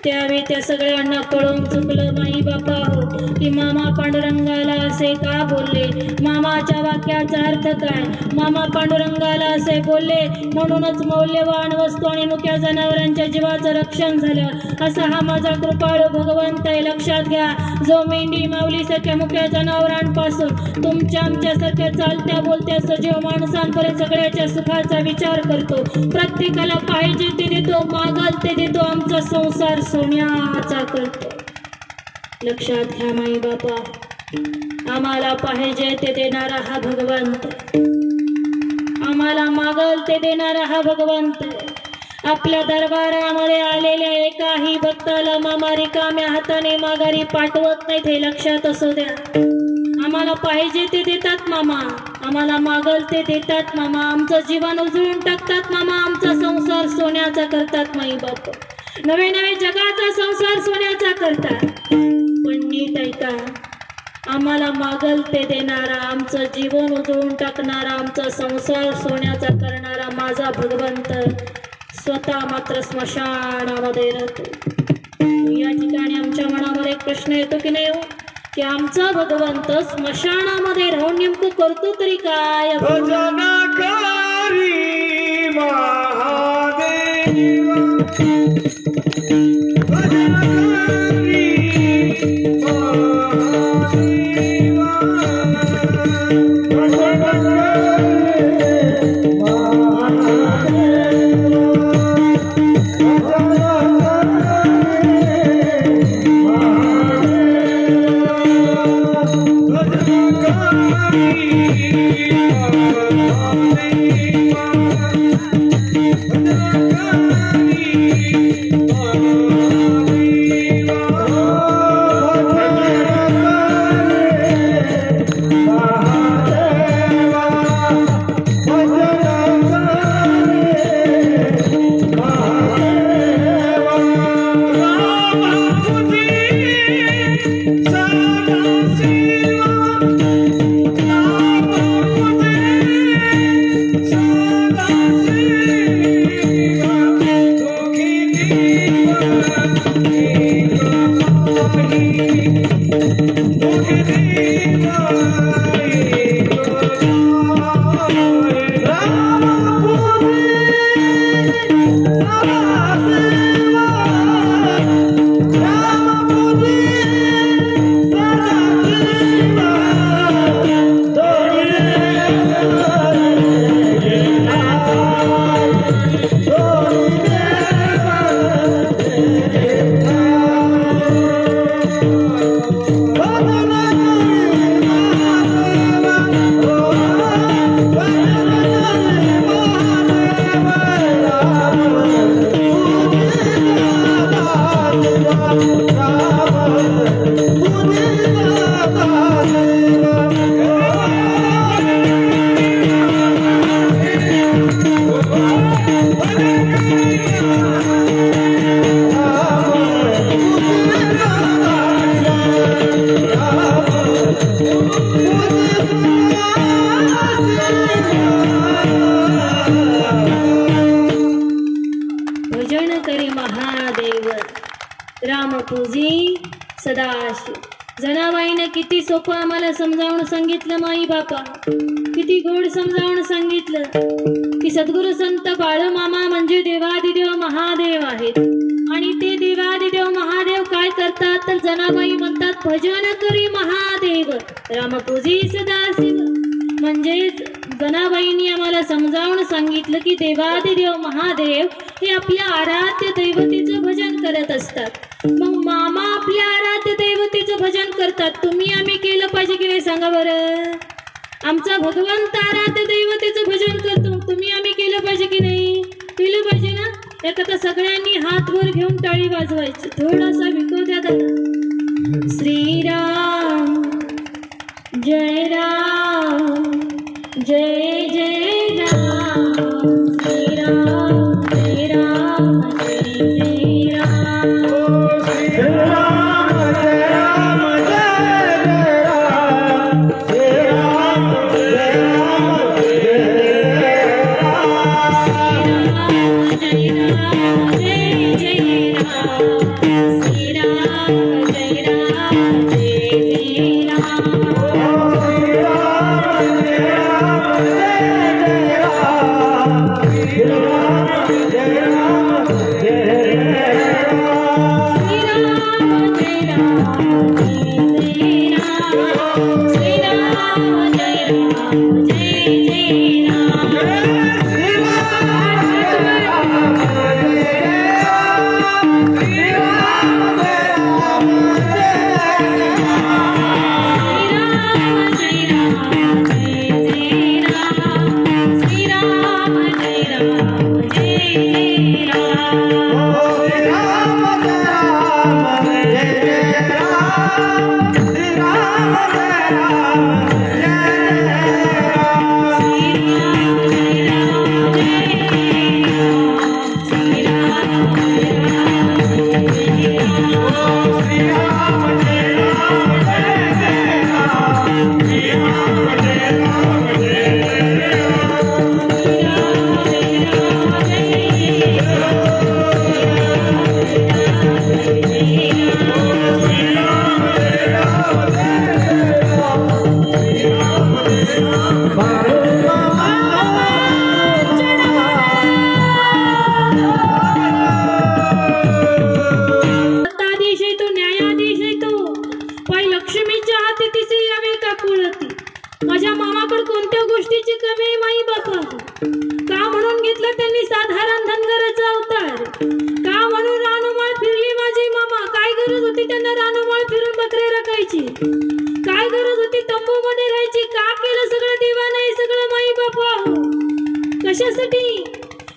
त्यावेळी त्या सगळ्यांना कळून चुकलं माई बापा हो की मामा पांडुरंगाला असे का बोलले, मामाच्या वाक्याचा अर्थ काय. मामा पांडुरंगाला असे बोलले म्हणूनच मौल्यवान वस्तू आणि मुक्या जनावरांच्या जीवाचं रक्षण झालं असा हा माझा कृपाळू भगवंत आहे. लक्षात घ्या, जो मेंढी माऊलीसारख्या मुक्या जनावरांपासून तुमच्या आमच्यासारख्या चालत्या बोलत्या सजीव माणसांपर्यंत सगळ्याच्या सुखाचा विचार करतो, प्रत्येकाला पाहिजे ते देतो, मागाल ते देतो, आमचा संसार सोन्याचा करतो. लक्षात घ्या माई बापा, आम्हाला पाहिजे ते देणारा हा भगवंत, आम्हाला मागल ते देणारा हा भगवंत. आपल्या दरबारामध्ये आलेल्या एकाही भक्ताला मामा रिकाम्या हाताने माघारी पाठवत नाहीत, हे लक्षात असू द्या. आम्हाला पाहिजे ते देतात मामा, आम्हाला मागल ते देतात मामा, आमचं जीवन उजळून टाकतात मामा, आमचा संसार सोन्याचा करतात माई बाप. नवे नवे जगाचा संसार सोन्याचा करतात. पण नीट ऐका, आम्हाला मागल ते देणारा, आमचं जीवन उजळून टाकणारा, आमचा संसार सोन्याचा करणारा माझा भगवंत स्वतः मात्र स्मशानामध्ये राहतो. या ठिकाणी आमच्या मनामध्ये एक प्रश्न येतो की नाही हो, की आमचा भगवंत स्मशानामध्ये राहून नेमकं करतो तरी काय? भजनकारी महादेव रामपूजी सदाशिव. जनाबाईनं किती सोपं आम्हाला समजावून सांगितलं माई बापा, किती गोड समजावून सांगितलं की सद्गुरु संत बाळमामा म्हणजे देवादिदेव महादेव आहेत. आणि ते देवादिदेव महादेव काय करतात तर जनाबाई म्हणतात भजन करी महादेव रामपूजी सदाशिव. म्हणजे जनाबाईंनी आम्हाला समजावून सांगितलं की देवादिदेव महादेव हे आपल्या आराध्य दैवतेचं भजन करत असतात. मग मामा आपल्या आराध्य दैवतेचं भजन करतात, तुम्ही आम्ही केलं पाहिजे की नाही सांगा बरं? आमचा भगवंत आराध्य दैवतेचं भजन करतो, तुम्ही आम्ही केलं पाहिजे की नाही? केलं पाहिजे ना. एखादा सगळ्यांनी हात वर घेऊन टाळी वाजवायची, थोडासा विकव द्या दादा. श्रीराम जय राम जय जय राम, श्रीराम जय राम जय जय राम. माझ्या मामाकडे कोणत्या गोष्टीची कमी आहे माई बापा? का म्हणून घेतलं त्यांनी साधारण धनगराचा अवतार? का म्हणून रानोमाळ फिरली माझी मामा? काय गरज होती त्यांना रानोमाळ फिरून बकरे राखायची? काय गरज होती तंबू मध्ये राहायची? का केलं सगळं दिवाण आहे सगळं माई बापा? कशासाठी?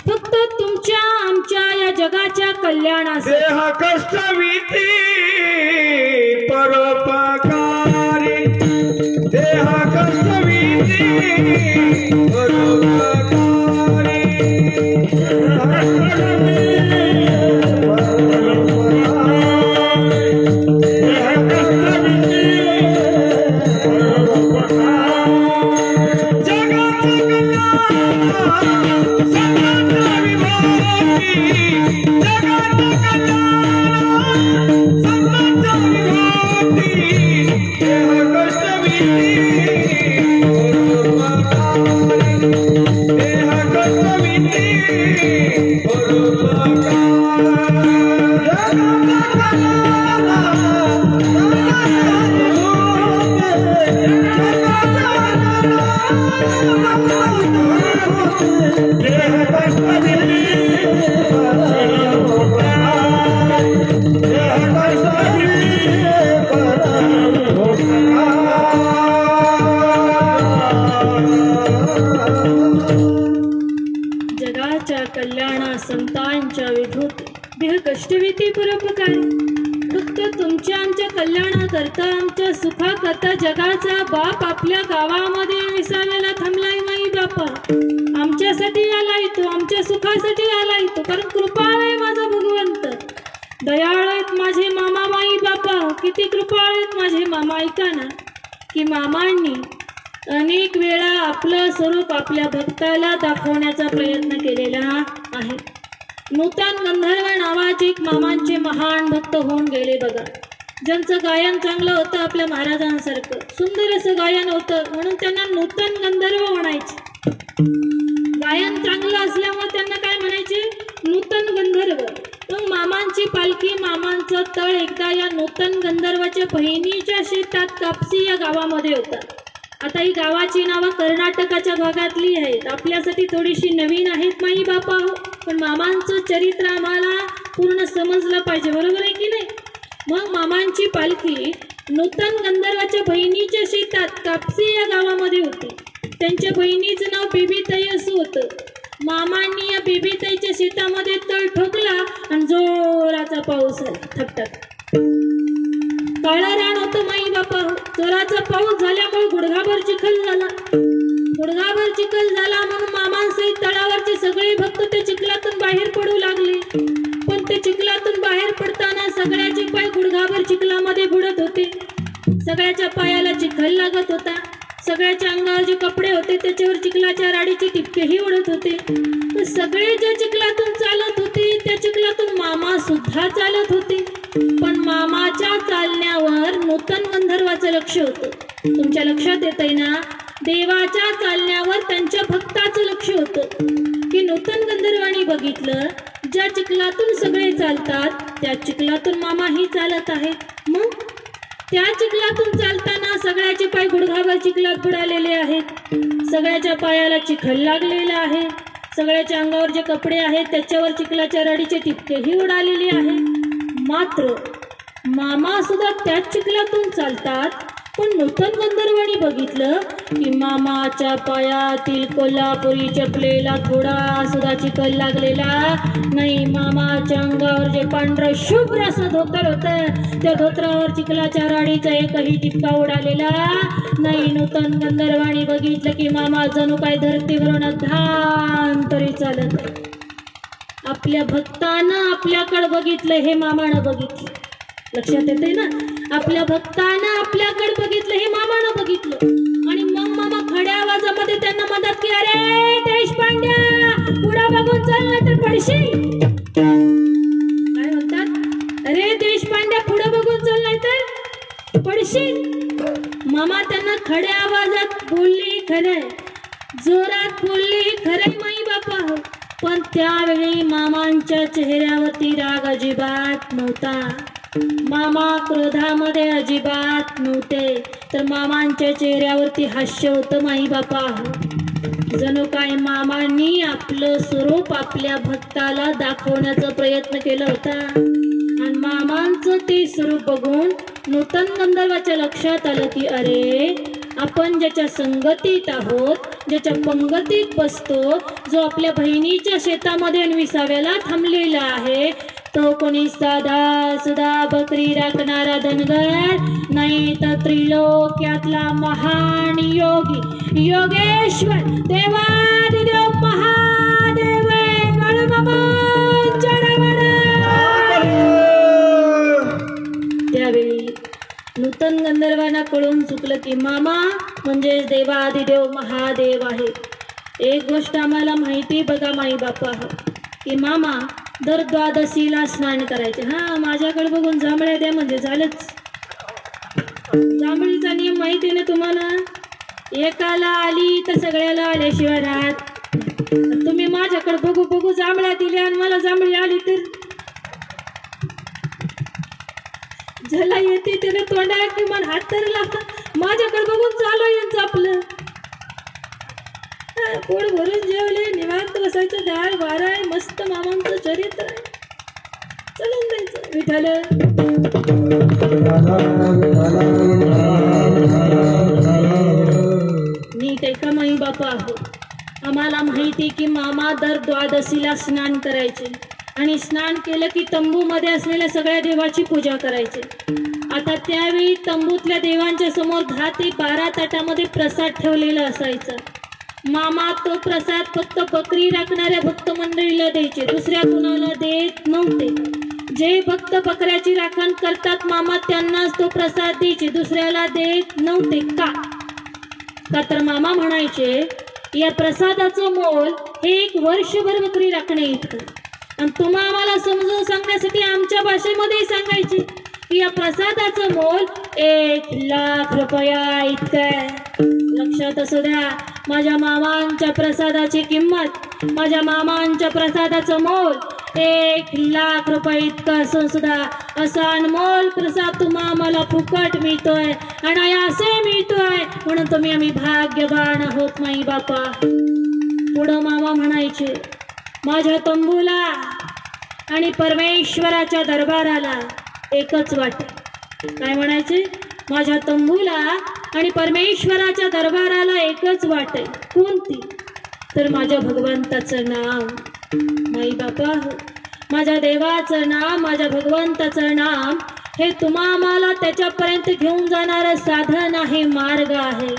फक्त तुमच्या आमच्या या जगाच्या कल्याणासाठी. देह कष्ट विधी परोपकारी, देह कष्ट विधी परोपकारी, जगाच्या कल्याणा संतांच्या विभूत देह कष्टविती परोपकारी. फक्त तुमच्या आमच्या कल्याणाकरता आमच्या सुखाकरता जगाचा बाप आपल्या गावामध्ये विसाव्याला थांबलाय माई बापा. आमच्यासाठी आलाय तो, आमच्या सुखासाठी आलाय तो. कारण कृपाळ आहे माझा भगवंत, दयाळ आहेत माझे मामा माई बापा. किती कृपाळ आहेत माझे मामा. ऐका ना की मामांनी अनेक वेळा आपलं स्वरूप आपल्या भक्ताला दाखवण्याचा प्रयत्न केलेला आहे. नूतन गंधर्व नावाचे एक मामांचे महान भक्त होऊन गेले बघा, ज्यांचं गायन चांगलं होतं आपल्या महाराजांसारखं सुंदर असं गायन होतं, म्हणून त्यांना नूतन गंधर्व म्हणायचे. गायन चांगलं असल्यामुळे त्यांना काय म्हणायचे? नूतन गंधर्व. मग मामांची पालखी मामांचं तळ एकदा या नूतन गंधर्वाच्या बहिणीच्या शेतात कापसी या गावामध्ये होता. आता ही गावाची नावं कर्नाटकाच्या भागातली आहेत, आपल्यासाठी थोडीशी नवीन आहेत माई बापा हो, पण मामांचं चरित्र आम्हाला पूर्ण समजलं पाहिजे, बरोबर आहे की नाही? मग मामांची पालखी नूतन गंधर्वाच्या बहिणीच्या शेतात कापसी या गावामध्ये होती. त्यांच्या बहिणीचं नाव बेबीताई असं होतं. मामांनी या बेबीताईच्या शेतामध्ये तळ ठोकला आणि जोराचा पाऊस आला. ठकठक काळा रान होतं माई बापा. जोराचा पाऊस झाल्यामुळे गुडघाभर चिखल झाला. गुडघाभर चिखल झाला म्हणून मामांसहित तळावरचे सगळे भक्त ते चिखलातून बाहेर पडू लागले. पण ते चिखलातून बाहेर पडताना सगळ्याचे पाय गुडघाभर चिखलामध्ये बुडत होते. सगळ्याच्या पायाला चिखल लागत होता. सगळ्याच्या अंगावर जे कपडे होते त्याच्यावर चिखलाच्या राडीचे टिपकेही उडत होते. सगळे ज्या चिखलातून चालत होते त्या चिखलातून मामा सुद्धा चालत होते. पण मामाच्या चालण्यावर नूतन गंधर्वाचं लक्ष होतं. तुमच्या लक्षात येतंय ना? देवाच्या चालण्यावर त्यांच्या भक्ताचं लक्ष होतं की नूतन गंधर्वानी बघितलं ज्या चिखलातून सगळे चालतात त्या चिखलातून मामाही चालत आहेत. मग त्या चिखलातून चालताना सगळ्याचे पाय गुडघाभर चिखलात बुडालेले आहेत. सगळ्याच्या पायाला चिखल लागलेला आहे. सगळ्याच्या अंगावर जे कपडे आहेत त्याच्यावर चिखलाच्या राडीचे टिपकेही उडालेले आहेत. मात्र मामा सुद्धा त्याच चिखलातून चालतात. पण नूतन गंधर्वानी बघितलं की मामाच्या पायातील कोल्हापुरी चपलेला थोडा सुद्धा चिखल लागलेला नाही. मामाच्या अंगावर जे पांढरं शुभ्र असं धोतर होतं त्या धोत्रावर चिखलाच्या राडीचा एकही टिपका उडालेला नाही. नूतन गंधर्वानी बघितलं की मामा जणू काय धरतीवरून अध्यान्तरी चालत. आपल्या भक्तानं आपल्याकडे बघितलं हे मामानं बघितलं. लक्षात येते ना? आपल्या भक्तानं आपल्याकडे बघितलं हे मामानं बघितलं. पडशील. काय म्हणतात, अरे देशपांड्या पुढे बघून चल नाही तर पडशील. मामा त्यांना खड्या आवाजात बोलली खरंय, जोरात बोलली खरंय माई बापा हो, पण त्यावेळी मामांच्या चेहऱ्यावरती राग अजिबात नव्हता. मामा क्रोधामध्ये अजिबात नव्हते, तर मामांच्या चेहऱ्यावरती हास्य होतं माई बापा हो. जणू काय मामांनी आपलं स्वरूप आपल्या भक्ताला दाखवण्याचा प्रयत्न केला होता. आणि मामांचं ते स्वरूप बघून नूतन गंधर्वाच्या लक्षात आलं की अरे आपण ज्याच्या संगतीत आहोत, ज्याच्या पंगतीत बसतो, जो आपल्या बहिणीच्या शेतामध्ये विसाव्याला थांबलेला आहे, तो कोणी साधा सुधा बकरी राखणारा धनगर नाही, तर त्रिलोक्यातला महान योगी योगेश्वर देवादिदेव महादेव त्यावेळी नूतन गंधर्वांना कळून चुकलं की मामा म्हणजे देवादिदेव महादेव आहे. एक गोष्ट आम्हाला माहिती बघा माई बापा की मामा दर द्वादशीला स्नान करायचे. हा माझ्याकडे बघून जांभळ्या द्या म्हणजे झालंच. जांभळीचा नियम माहिती ना तुम्हाला, एकाला आली तर सगळ्याला आल्याशिवाय राहत. तुम्ही माझ्याकडे बघू बघू जांभळ्या दिल्या आणि मला जांभळी आली तर ज्याला येते त्याला तोंडा किंवा हात तर लागता. माझ्याकडे बघून चालू यांचं आपलं पोट भरून जेवले, निवांत बसायचं, डाळ वारा आहे, मस्त मामांचं चरित्र आहे, चलून जायचं. विठ्ठल नीट ऐका माई बापा हो, आम्हाला माहिती की मामा दर द्वादशीला स्नान करायचे आणि स्नान केलं की तंबूमध्ये असलेल्या सगळ्या देवाची पूजा करायची. आता त्यावेळी तंबूतल्या देवांच्या समोर 10 ते 12 ताटामध्ये प्रसाद ठेवलेला असायचा. मामा तो प्रसाद फक्त बकरी राखणाऱ्या भक्त मंडळीला द्यायचे, दुसऱ्या कुणाला देत नव्हते. जे भक्त बकऱ्याची राखण करतात मामा त्यांनाच तो प्रसाद द्यायचे, दुसऱ्याला देत नव्हते. का तर मामा म्हणायचे या प्रसादाचं मोल हे 1 वर्षभर बकरी राखणे इतकं. आणि तुम्हा आम्हाला समजून सांगण्यासाठी आमच्या भाषेमध्ये सांगायचे की या प्रसादाचं मोल 1,00,000 रुपया इतकं आहे. लक्षात असू द्या, माझ्या मामांच्या प्रसादाची किंमत, माझ्या मामांच्या प्रसादाचं मोल 1,00,000 रुपये इतकं असून सुद्धा असा अनमोल प्रसाद तुम्हा आम्हाला फुकट मिळतोय आणि असे मिळतोय म्हणून तुम्ही आम्ही भाग्यवान आहोत माई बापा. पुढं मामा म्हणायचे माझ्या तंबूला आणि परमेश्वराच्या दरबाराला एकच वाटे. काय म्हणायचे, माझ्या तंबूला आणि परमेश्वराच्या दरबाराला एकच वाटे. कोणती, तर माझ्या भगवंताचं नाम. माई बापा माझ्या देवाचं नाम, माझ्या भगवंताचं नाम हे तुम्हा आम्हाला त्याच्यापर्यंत घेऊन जाणारं साधन आहे, मार्ग आहे.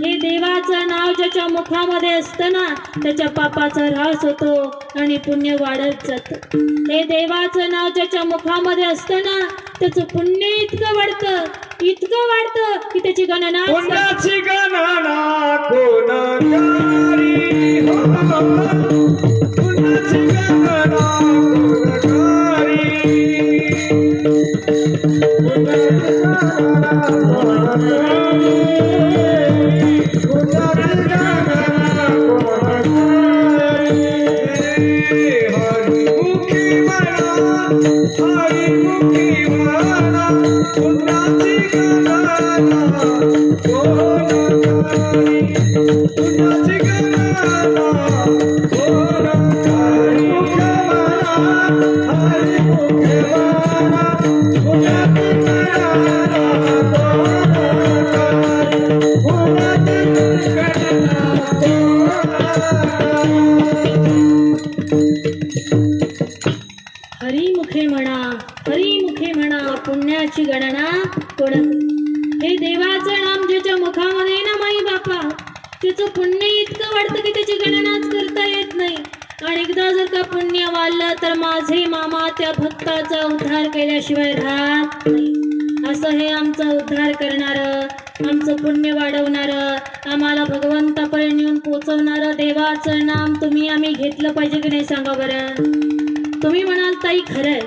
हे देवाचं नाव ज्याच्या मुखामध्ये असतं ना त्याच्या पापाचा ऱ्हास होतो आणि पुण्य वाढत जातं. हे देवाचं नाव ज्याच्या मुखामध्ये असतं ना त्याचं पुण्य इतकं वाढतं की त्याची गणना पुण्याची गणना कोण करी, पुण्याची गणना हरिमुखे म्हणा पुण्याची गणना कोण. हे देवाचं नाम ज्याच्या मुखामध्ये ना माई बापा त्याचं पुण्य इतकं वाढतं की त्याची गणनाच करता येत नाही. आणि एकदा जर का पुण्य वाढलं तर माझे मामा त्या भक्ताचा उद्धार केल्याशिवाय राहत नाही. असं हे आमचा उद्धार करणारं आमचं पुण्य वाढवणारं, आम्हाला भगवंतापर्यंत नेऊन पोचवणारं देवाचं नाम तुम्ही आम्ही घेतलं पाहिजे की नाही सांगा बरं. तुम्ही म्हणाल ताई खरं आहे,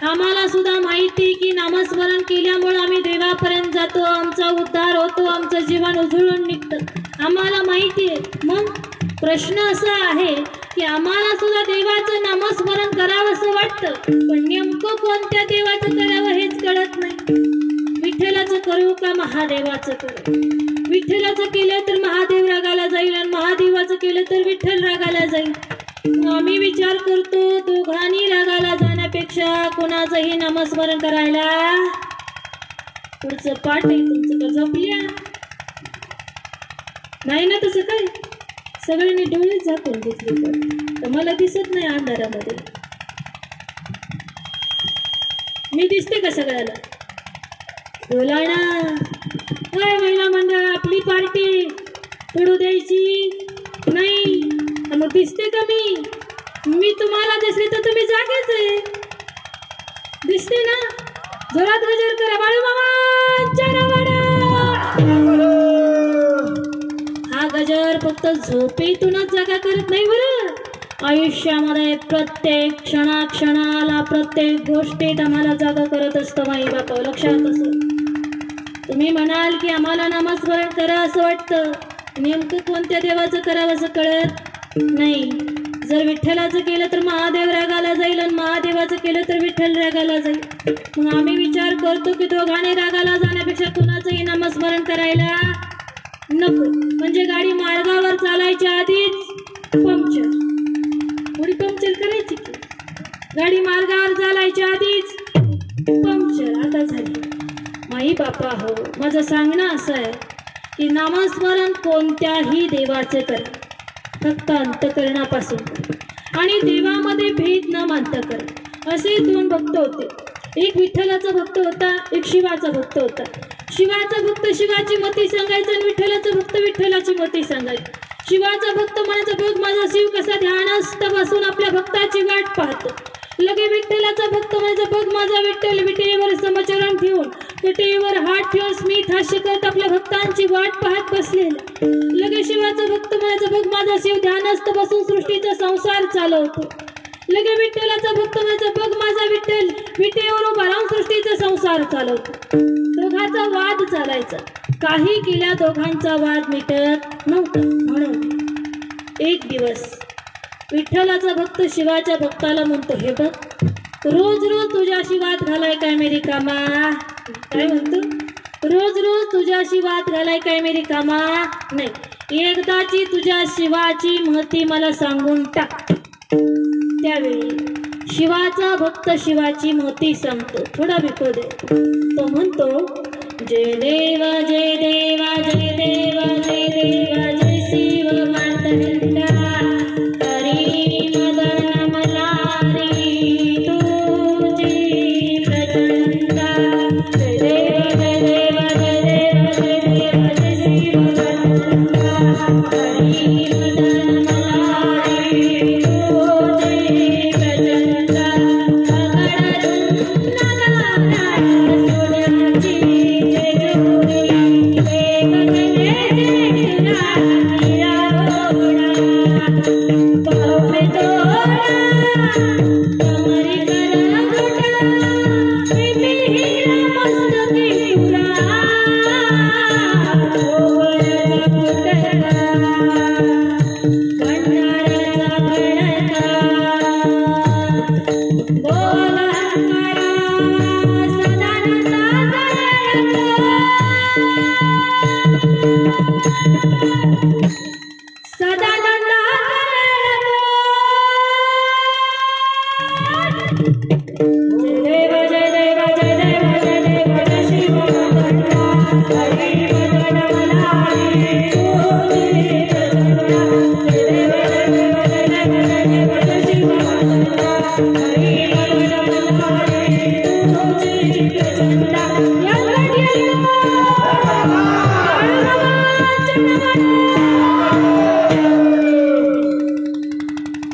आम्हाला सुद्धा माहिती की नामस्मरण केल्यामुळे आम्ही देवापर्यंत जातो, आमचा उद्धार होतो, आमचं जीवन उजळून निघतं, आम्हाला माहिती आहे. मग प्रश्न असा आहे की आम्हाला सुद्धा देवाचं नामस्मरण करावं असं वाटतं, पण नेमकं कोणत्या देवाचं करावं हेच कळत नाही. विठ्ठलाचं करू का महादेवाचं करू? विठ्ठलाचं केलं तर महादेव रागाला जाईल आणि महादेवाचं केलं तर विठ्ठल रागाला जाईल. आम्ही विचार करतो दोघांनी रागाला जाण्यापेक्षा कोणाचंही नामस्मरण करायला. पुढचं पाठ आहे तुमचं का झोपल्या नाही ना? तसं काय सगळ्यांनी डोळे झाकून घेतले तर मला दिसत नाही अंधारामध्ये. मी दिसते का सगळ्याला? बोला ना. काय महिला मंडळ आपली पार्टी पडू द्यायची नाही. मग दिसते का मी तुम्हाला दिसले तर तुम्ही जागेच आहे. दिसते ना? जोरात गजर करा बाळू मामा. हा गजर फक्त झोपेतूनच जागा करत नाही बरं, आयुष्यामध्ये प्रत्येक क्षणाला प्रत्येक गोष्टीत आम्हाला जागा करत असतं माई बापा. लक्षात असं. तुम्ही म्हणाल की आम्हाला नामस्मरण करा असं वाटतं, नेमकं कोणत्या देवाचं करावं असं कळत नाही. जर विठ्ठलाचं केलं तर महादेव रागाला जाईल आणि महादेवाचं केलं तर विठ्ठल रागाला जाईल. मग आम्ही विचार करतो की दोघांनी रागाला जाण्यापेक्षा कोणाचंही नामस्मरण करायला नको. म्हणजे गाडी मार्गावर चालायच्या आधीच पंक्चर, थोडी पंक्चर करायची की गाडी मार्गावर चालायच्या आधीच पंक्चर आता झाली. माई बापा हो, माझं सांगणं असं आहे की नामस्मरण कोणत्याही देवाचे करा, फक्त अंतकरणापासून करा आणि देवामध्ये भेद न मानता करा. असे दोन भक्त होते, एक विठ्ठलाचा भक्त होता, एक शिवाचा भक्त होता. शिवाचा भक्त शिवाची मती सांगायचा आणि विठ्ठलाचा भक्त विठ्ठलाची मती सांगायची. शिवाचा भक्त म्हणायचा बघ माझा शिव कसा ध्यानस्थ बसून आपल्या भक्ताची वाट पाहतो. लगे विठ्ठलाचा भक्त म्हणायचा बघ माझा विठ्ठल विटेवर समचरण ठेवून विटेवर हात ठेवून स्मित हास्य करत आपल्या भक्तांची वाट पाहत बसलेला. लगे शिवाचा भक्त म्हणायचा बघ माझा शिव ध्यानस्थ बसून सृष्टीचा संसार चालवतो. लगे विठ्ठलाचा भक्त म्हणायचा बघ माझा विठ्ठल विटेवर उभा राहून सृष्टीचा संसार चालवतो. दोघांचा वाद चालायचा, काही केल्या दोघांचा वाद मिटत नव्हता. म्हणून एक दिवस विठ्ठलाचा भक्त शिवाच्या भक्ताला म्हणतो, हे बघ रोज रोज तुझ्याशी वाद घालाय काय मेरी कामा. काय म्हणतो? रोज रोज तुझ्याशी वाद घालाय काय मेरी कामा नाही, एकदाची तुझ्या शिवाची महती मला सांगून टाक. त्यावेळी शिवाचा भक्त शिवाची महती सांगतो. थोडा विको दे. तो म्हणतो जय देवा जय देवा जय देवा जय देवा जय शिव मातंडा हरी मदन मलारी तुझी प्रचंडा. जय देवा जय देवा जय देवा जय देवा जय शिव मातंडा हरी मदन मलारी तुझी प्रचंडा.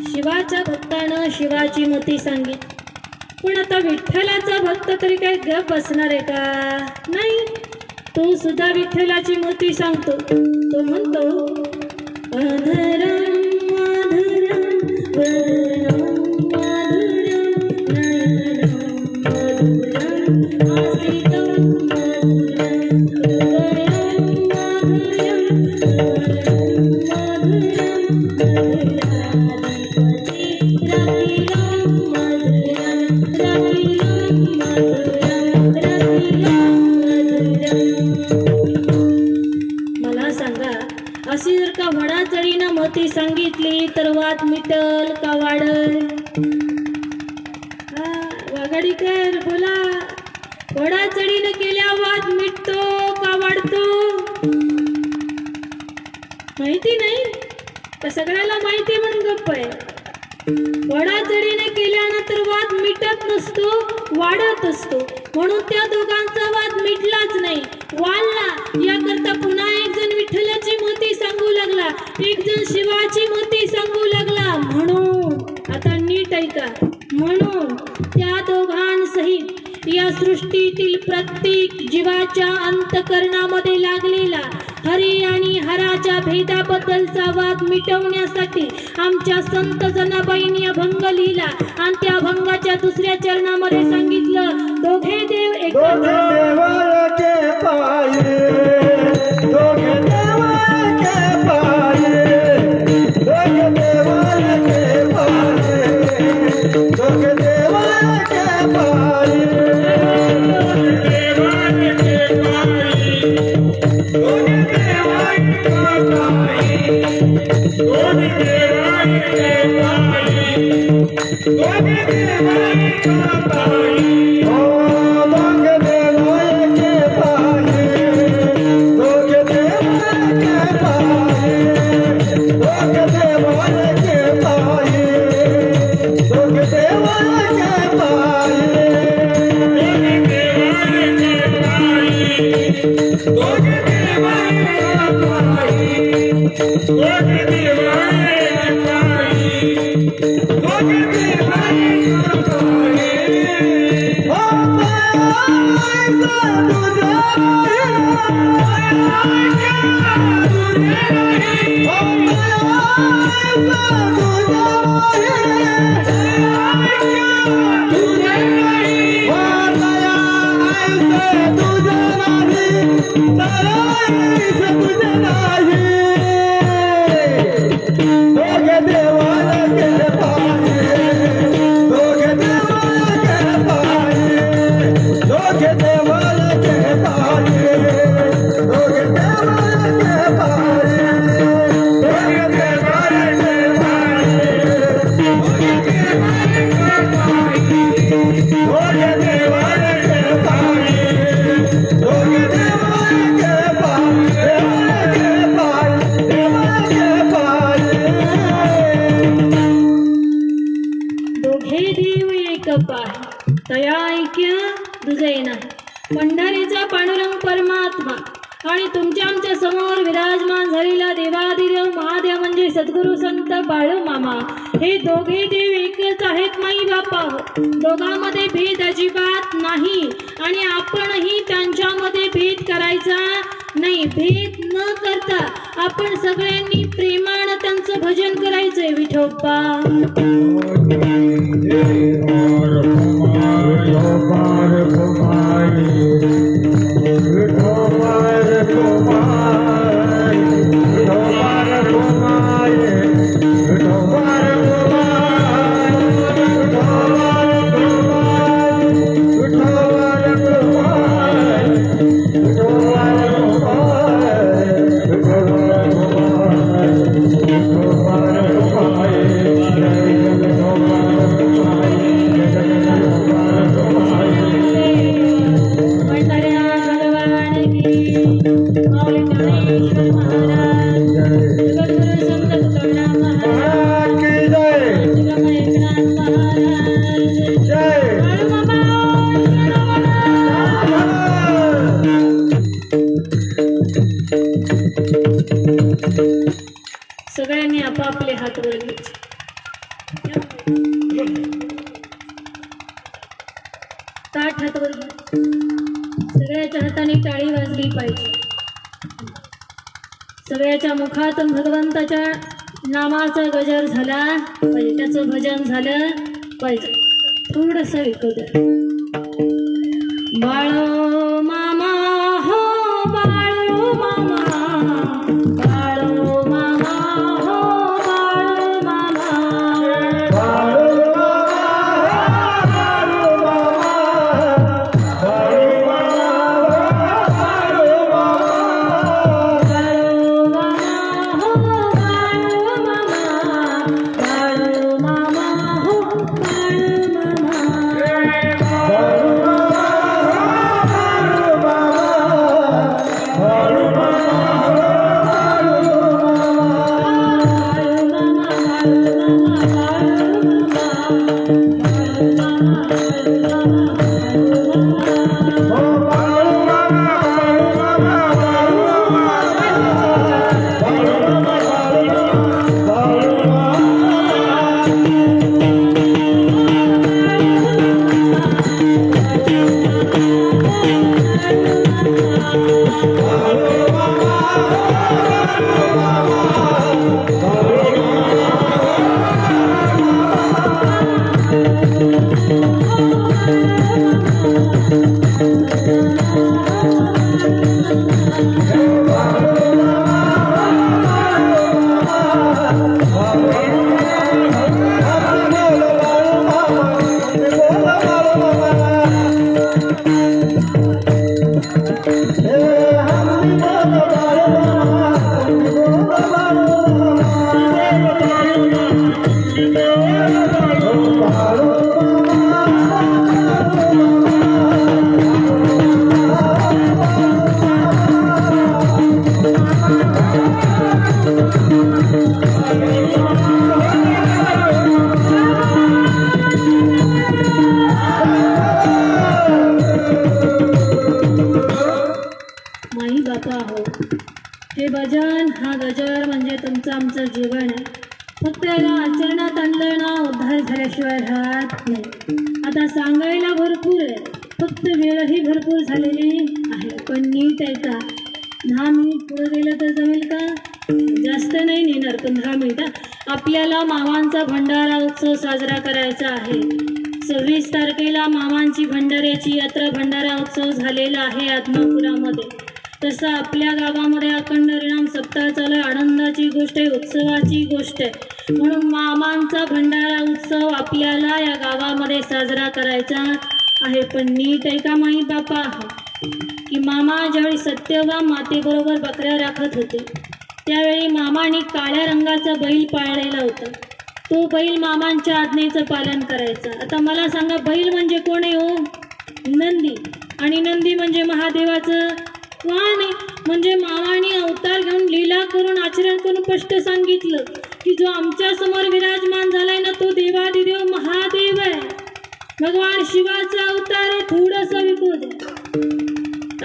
शिवाच्या भक्तानं शिवाची मती सांगितली, पण आता विठ्ठलाचा भक्त तरी काय गप बसणार आहे का? नाही. तो सुद्धा विठ्ठलाची मूर्ती सांगतो. तो म्हणतो अधरम अधरम वदनम मधुरम नयनम मधुरम आसितं मधुरम हृदयं मधुरं मला सांगा, अशी जर का वडाचढीनं मती सांगितली तर वाद मिटल का वाढल? वाघाडीकर बोला, वडाचढीनं केल्या वाद मिटतो का वाढतो? माहिती नाही तर सगळ्याला माहिती म्हणून गप्प आहे. वडाचढीने केल्यानंतर वाद मिटत नसतो, वाढत असतो. म्हणून त्या दोघांचा वाद मिटलाच नाही, वाढला. याकरता पुन्हा एक जण विठ्ठलाची मूर्ती सांगू लागला, एक जण शिवाची मूर्ती सांगू लागला. म्हणून आता नीट ऐका, म्हणून त्या दोघांसहित या सृष्टीतील प्रत्येक जीवाच्या अंतकरणामध्ये लागलेला हरी आणि हराच्या भेदाबद्दलचा वाद मिटवण्यासाठी आमच्या संत जनाबाईंनी अभंग लिहिला. आणि त्या अभंगाच्या दुसऱ्या चरणामध्ये सांगितलं, दोघे देव एक तया ऐक्य दुजे नाही. पंढरीचा पांडुरंग परमात्मा आणि तुमच्या आमच्या समोर विराजमान झालेला देवादिदेव महादेव म्हणजे सद्गुरू संत बाळू मामा, हे दोघे देव एकच आहेत माई बापा. दोघांमध्ये भेद अजिबात नाही आणि आपणही त्यांच्यामध्ये भेद करायचा नाही. भेद न करता आपण सगळ्यांनी प्रेमानं त्यांचं भजन करायचंय. विठोबा सगळ्यांनी आपापले हात वर घ्यायचे. ताट हात वर घ्या. सगळ्याच्या हातात हाताने टाळी वाजली पाहिजे. सगळ्याच्या मुखातून भगवंताच्या नामाचा गजर झाला पाहिजे, त्याचं भजन झालं पाहिजे. थोडंसं ऐकू द्या. बाळो मामा हो बाळो मामा, बाळो मामा हो बाळो मामा, हे भजन हा गजर म्हणजे तुमचं आमचं जीवन आहे. फक्त याला आचरणात आणलं ना उद्धार झाल्याशिवाय राहत नाही. आता सांगायला भरपूर आहे, फक्त वेळही भरपूर झालेली आहे. पण नीट आहे का, 10 मिनिट पुढे गेलं तर जमेल का? जास्त नाही नेणार 15 मिनिटं. आपल्याला मामांचा भंडारा उत्सव साजरा करायचा आहे. 26 तारखेला मामांची भंडाऱ्याची यात्रा भंडारा उत्सव झालेला आहे आदमापुरामध्ये. तसं आपल्या गावामध्ये अखंड हरिनाम सप्ताह चालू आहे. आनंदाची गोष्ट आहे, उत्सवाची गोष्ट आहे. म्हणून मामांचा भंडारा उत्सव आपल्याला या गावामध्ये साजरा करायचा आहे. पण नीट आहे का माई बापा की मामा ज्यावेळी सत्यवान मातेबरोबर बकऱ्या राखत होते त्यावेळी मामाने काळ्या रंगाचा बैल पाळलेला होता. तो बैल मामांच्या आज्ञेचं पालन करायचा. आता मला सांगा, बैल म्हणजे कोण आहे हो? नंदी. आणि नंदी म्हणजे महादेवाचं वाहन आहे. म्हणजे मामाने अवतार घेऊन लीला करून आचरण करून स्पष्ट सांगितलं की जो आमच्या समोर विराजमान झालाय ना तो देवादिदेव महादेव आहे, भगवान शिवाचा अवतार आहे. थोडंसं विकू द्या.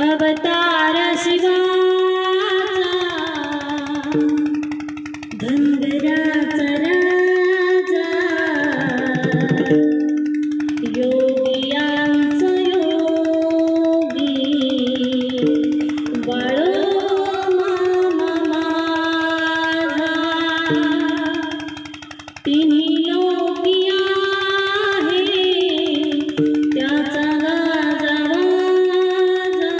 अवतार शिवाचा धनगराचा राजा, योगियांचा योगी बाळो मामा माझा. तिन्ही लोकी आहे त्याचा गाजा वाजा.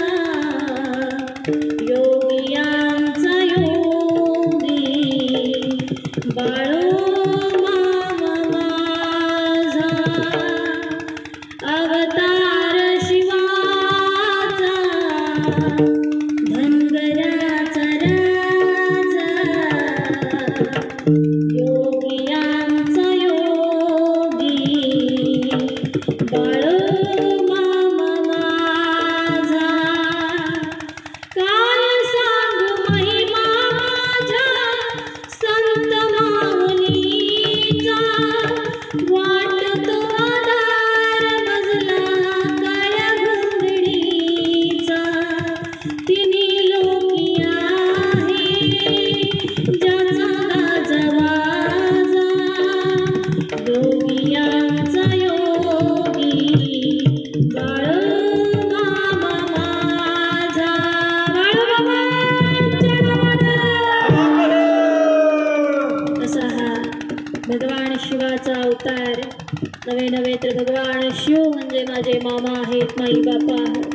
नवे नवे तर भगवान शिव म्हणजे माझे मामा आहेत, माई बापा आहेत.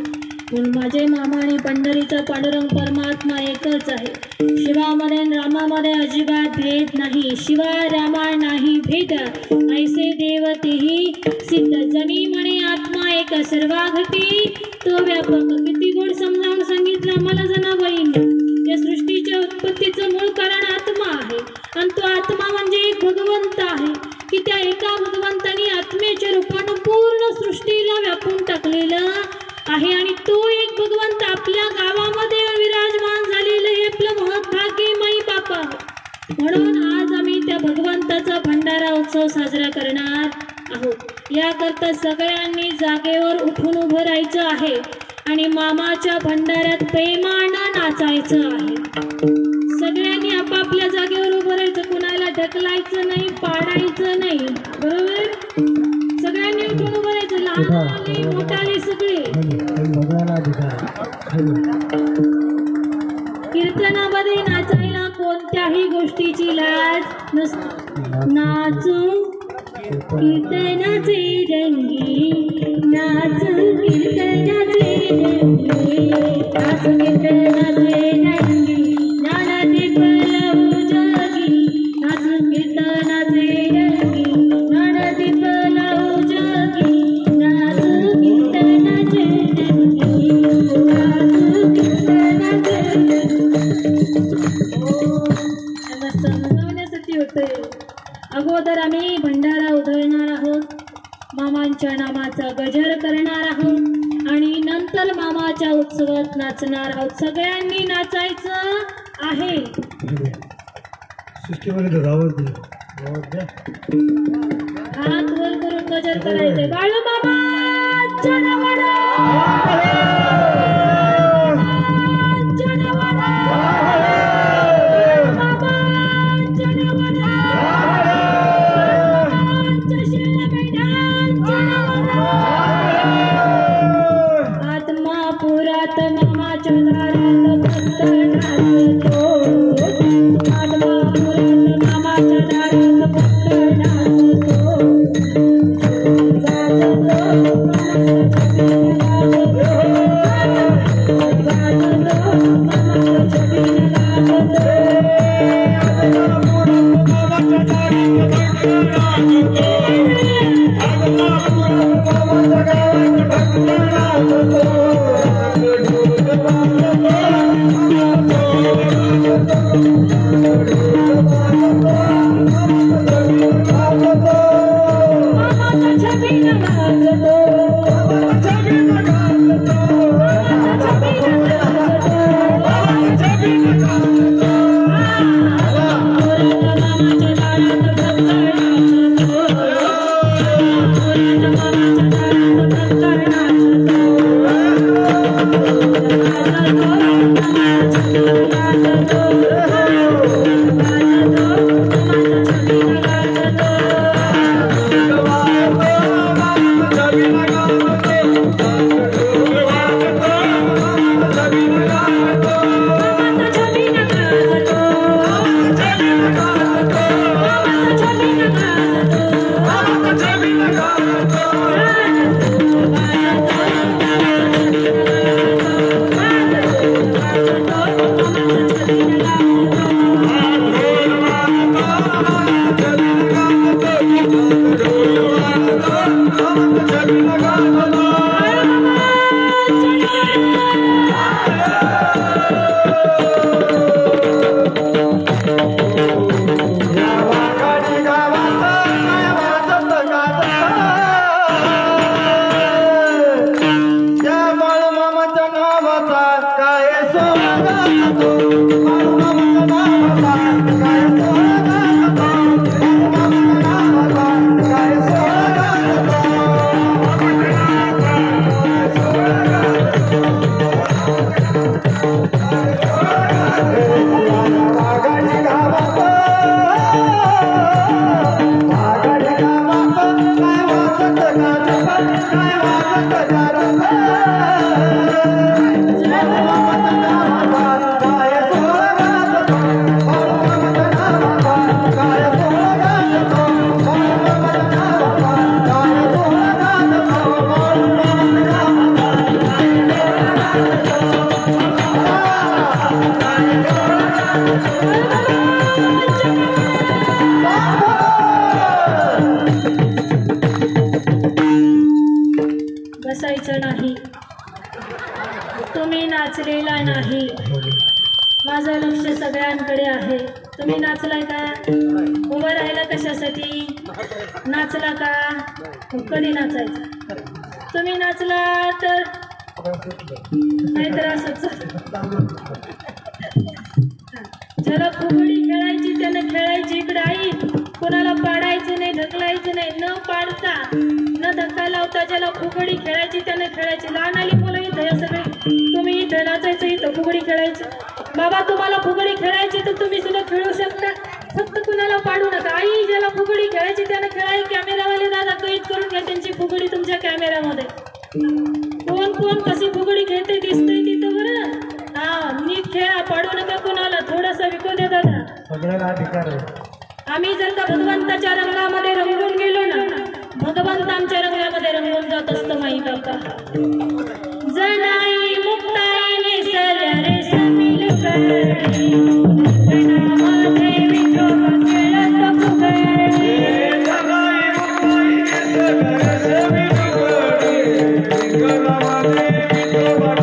म्हणून माझे मामा आणि पंढरीचा पांडुरंग परमात्मा एकच आहे. शिवामध्ये आणि रामामध्ये अजिबात भेद नाही. शिवाय रामा नाही भेद, ऐसे देव तेही सिद्ध. जनी म्हणे आत्मा एक सर्वा घटी, तो व्यापक. किती गोड समजावून सांगितलं मला जनाबाईंनी. या सृष्टीच्या उत्पत्तीचं मूळ कारण आत्मा आहे आणि तो आत्मा म्हणजे एक भगवंत आहे की त्या एका भगवंतानी आत्मेच्या रूपानं पूर्ण सृष्टीला व्यापून टाकलेलं आहे. आणि तो एक भगवंत आपल्या गावामध्ये विराजमान झालेलं हे आपलं महत्भाग्य माई बापा. म्हणून आज आम्ही त्या भगवंताचा भंडारा उत्सव साजरा करणार आहोत. याकरता सगळ्यांनी जागेवर उठून उभं राहायचं आहे आणि मामाच्या भंडाऱ्यात प्रेमानं नाचायचं आहे. सगळ्यांनी आपापल्या जागेवर उभं राहायचं, कुणाला ढकलायचं नाही, पाडायचं नाही, बरोबर. सगळ्यांनी उठून उभं राहायचं, लहान आले मोठाले सगळे. कीर्तनामध्ये नाचायला कोणत्याही गोष्टीची लाज नसते. नाचू कीर्तनाचे रंगी, नाचू कीर्तनाचे रंगी, नाचू कीर्तनाचे रंगी, ज्ञानाचे फलवू जगी. नाचू कीर्तनाचे रंगी, ज्ञानाचे फलवू जगी. नाचू कीर्तनाचे रंगी, नाचू कीर्तनाचे रंगी. होते. अगोदर आम्ही भंडारा उधळणार आहोत, मामांच्या नामाचा गजर करणार आहोत आणि नंतर मामाच्या उत्सवात नाचणार आहोत. सगळ्यांनी नाचायचं आहे. हात वर करून गजर करायचे. बाळू मामा बसायचं नाही, तुम्ही नाचलेला नाही, माझं लक्ष सगळ्यांकडे आहे. तुम्ही नाचलाय का? उभं राहिला कशासाठी? नाचला का? कधी नाचायचं? तुम्ही नाचला तर नाहीतर असंच. ज्याला फुगडी खेळायची त्यानं खेळायची. इकडे आई, कोणाला पाडायचं नाही, ढकलायचं नाही. न पाडता न धक्का लावता ज्याला फुगडी खेळायची त्यानं खेळायची. लहान आली मुलं इथं या सगळे, तुम्ही इथं नाचायचं, इथं फुगडी खेळायची. बाबा तुम्हाला फुगडी खेळायची तर तुम्ही सुद्धा खेळू शकता, फक्त कुणाला पाडू नका. आई ज्याला फुगडी खेळायची त्यानं खेळायची. कॅमेरावाले दादा कैद करून घ्या त्यांची फुगडी तुमच्या कॅमेऱ्यामध्ये. कोण कोण कशी फुगडी खेळते दिसतंय तिथं बरं. हा, नीट खेळा, पाडू नका कुणाला. थोडासा विकू द्या दादा. सगळ्यांना अधिकार आहे. आम्ही जर का भगवंताच्या रंगामध्ये रंगून गेलो ना, भगवंत आमच्या रंगामध्ये रंगून जात असतं. माई बाबा जनाई मुक्ताई नेसल्या रे समील करी, जनामध्ये विठोबा खेळत फुगडी. जनाई मुक्ताई नेसल्या रे समील करी, जनामध्ये विठोबा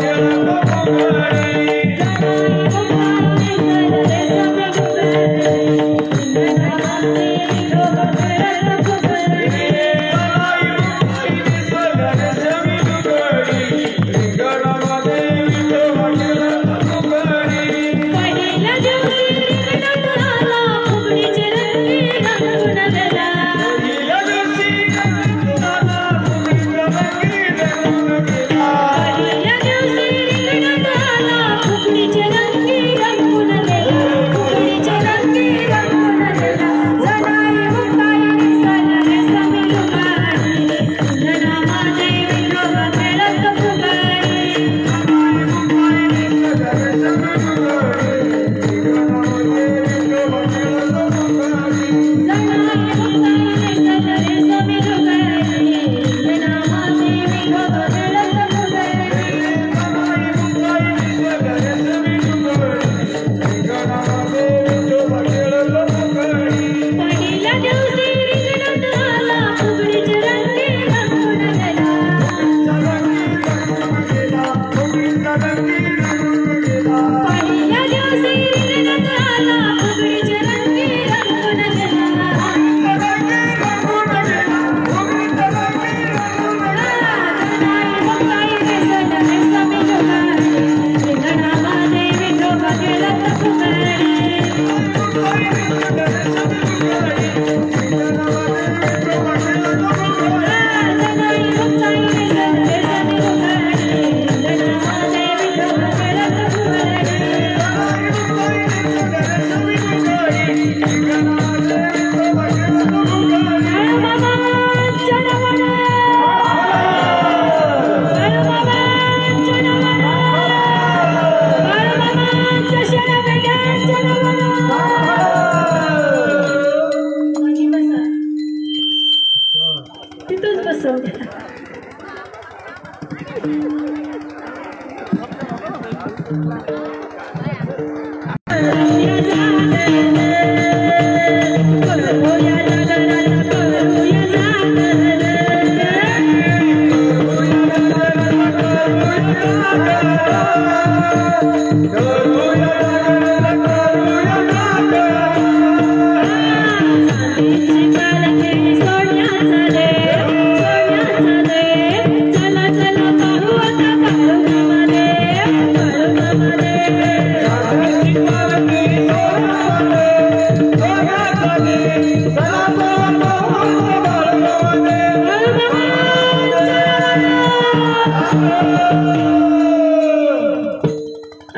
खेळत फुगडी.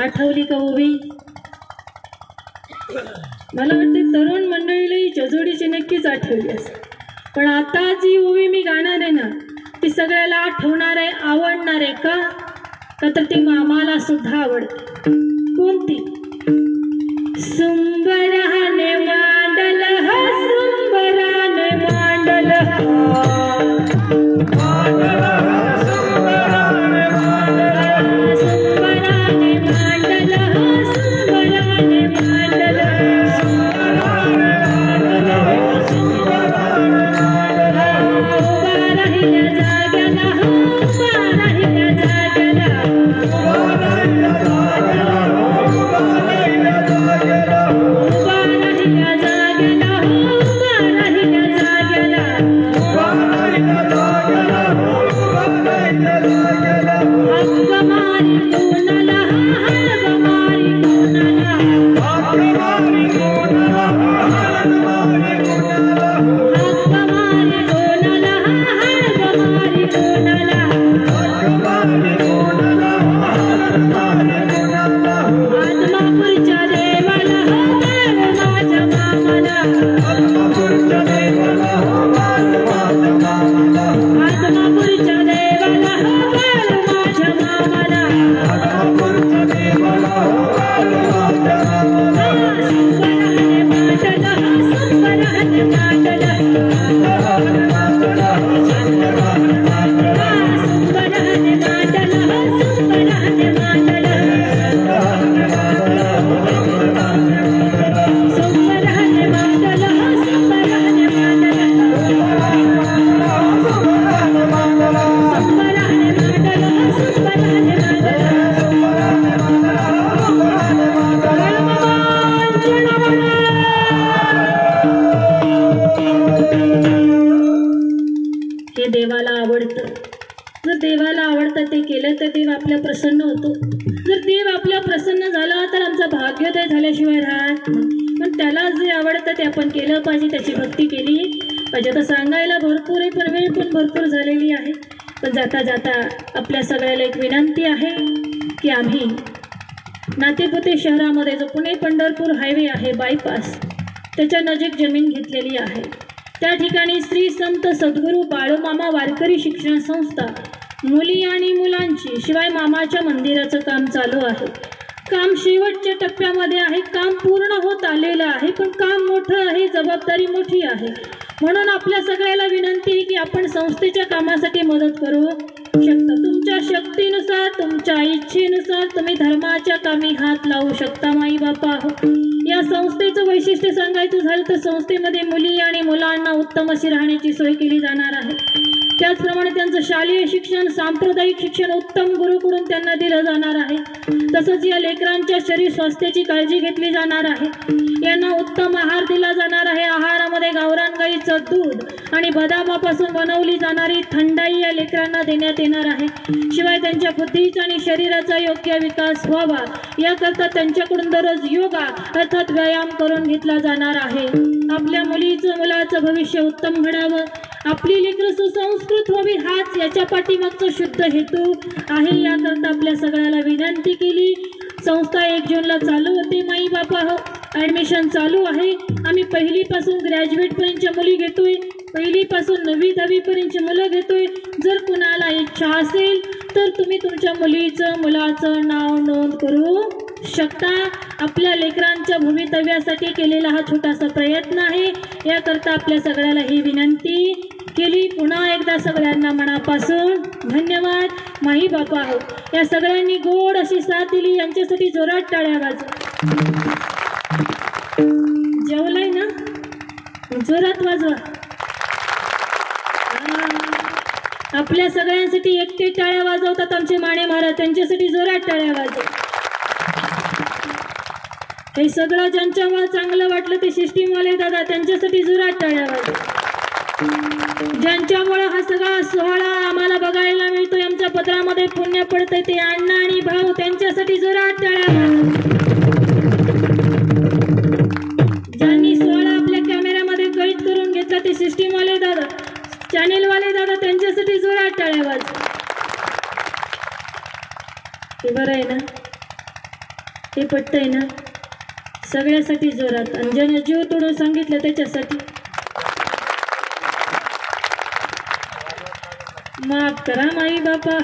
आठवली का ओवी? मला वाटते तरुण मंडळीला ही जजोडीची नक्कीच आठवली असेल. पण आता जी ओवी मी गाणार आहे ना, ती सगळ्याला आठवणार आहे, आवडणार आहे. का तर ती मामाला सुद्धा आवडते. कोणती? सुंबराने मांडल हा, सुंबराने मांडल सुंबराने मांडल हा, सुंबराने मांडल केलं तर देव आपल्या प्रसन्न होतो. जर देव आपल्या प्रसन्न झाला तर आमचा भाग्योदय झाल्याशिवाय राहत. पण त्याला जे आवडतं ते आपण केलं पाहिजे, त्याची भक्ती केली पाहिजे. आता सांगायला भरपूर आहे पण वेळ पण भरपूर झालेली आहे. पण जाता जाता आपल्या सगळ्याला एक विनंती आहे की आम्ही नातेपुते शहरामध्ये जो पुणे पंढरपूर हायवे आहे बायपास, त्याच्या नजीक जमीन घेतलेली आहे. त्या ठिकाणी श्री संत सद्गुरू बाळूमामा वारकरी शिक्षण संस्था मुली आणि मुलांची शिवाय मामाच्या मंदिराचं काम चालू आहे. काम शेवटच्या टप्प्यामध्ये आहे. काम पूर्ण होत आलेलं आहे पण काम मोठं आहे, जबाबदारी मोठी आहे. म्हणून आपल्या सगळ्याला विनंती आहे की आपण संस्थेच्या कामासाठी मदत करू शकता. तुमच्या शक्तीनुसार, तुमच्या इच्छेनुसार तुम्ही धर्माच्या कामी हात लावू शकता. माई बापा, या संस्थेचं वैशिष्ट्य सांगायचं झालं तर संस्थेमध्ये मुली आणि मुलांना उत्तम अशी राहण्याची सोय केली जाणार आहे. त्याचप्रमाणे त्यांचं शालेय शिक्षण, सांप्रदायिक शिक्षण उत्तम गुरुकडून त्यांना दिलं जाणार आहे. तसंच या लेकरांच्या शरीर स्वास्थ्याची काळजी घेतली जाणार आहे. यांना उत्तम आहार दिला जाणार आहे. आहारामध्ये गावरान गाईचं दूध आणि बदामापासून बनवली जाणारी थंडाई या लेकरांना देण्यात येणार आहे. शिवाय त्यांच्या बुद्धीचा आणि शरीराचा योग्य विकास व्हावा याकरता त्यांच्याकडून दररोज योगा अर्थात व्यायाम करून घेतला जाणार आहे. आपल्या मुलीचं मुलाचं भविष्य उत्तम घडावं, आपली लेकरं सुसंस्कृत व्हावी, हाच याच्या पाठीमागचा शुद्ध हेतू आहे. याकरता आपल्या सगळ्याला विनंती केली. संस्था 1 जूनला चालू होते. माई बापा हो, ॲडमिशन चालू आहे. आम्ही 1ली पासून ग्रॅज्युएटपर्यंतच्या मुली घेतोय, 1ली पासून 9वी 10वी पर्यंतची मुलं घेतोय. जर कुणाला इच्छा असेल तर तुम्ही तुमच्या मुलीचं मुलाचं नाव नोंद करू शकता. आपल्या लेकरांच्या भवितव्यासाठी केलेला हा छोटासा प्रयत्न आहे. याकरता आपल्या सगळ्याला ही विनंती केली. पुन्हा एकदा सगळ्यांना मनापासून धन्यवाद. माई बापा हो, या सगळ्यांनी गोड अशी साथ दिली, यांच्यासाठी जोरात टाळ्या वाजवा. जेवलाय ना, जोरात वाजवा. आपल्या सगळ्यांसाठी एकटे टाळ्या वाजवतात आमचे माने महाराज, त्यांच्यासाठी जोरात टाळ्या वाजवा. हे सगळं ज्यांच्यामुळे चांगलं वाटलं ते सिस्टीमवाले दादा, त्यांच्यासाठी जोरात टाळ्या वाजवा. ज्यांच्यामुळे हा सगळा सोहळा आम्हाला बघायला मिळतोय, आमच्या पत्रामध्ये पुण्य पडतंय, ते अण्णा आणि भाऊ, त्यांच्यासाठी जोरात टाळ्या वाजवा. ज्यांनी सोहळा आपल्या कॅमेऱ्यामध्ये कैद करून घेतला ते सिस्टीमवाले दादा, चॅनेलवाले दादा, त्यांच्यासाठी जोरात टाळ्या वाजवा. हे बरं आहे ना, हे पटतंय ना, सगळ्यासाठी जोरात. आणि ज्याने जीव तोडून सांगितलं त्याच्यासाठी माफ करा माई बापा.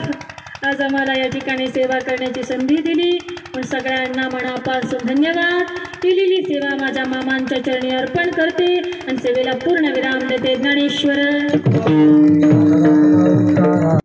आज आम्हाला या ठिकाणी सेवा करण्याची संधी दिली, पण सगळ्यांना मनापासून धन्यवाद. केलेली सेवा माझ्या मामांच्या चरणी अर्पण करते आणि सेवेला पूर्ण विराम देते. ज्ञानेश्वर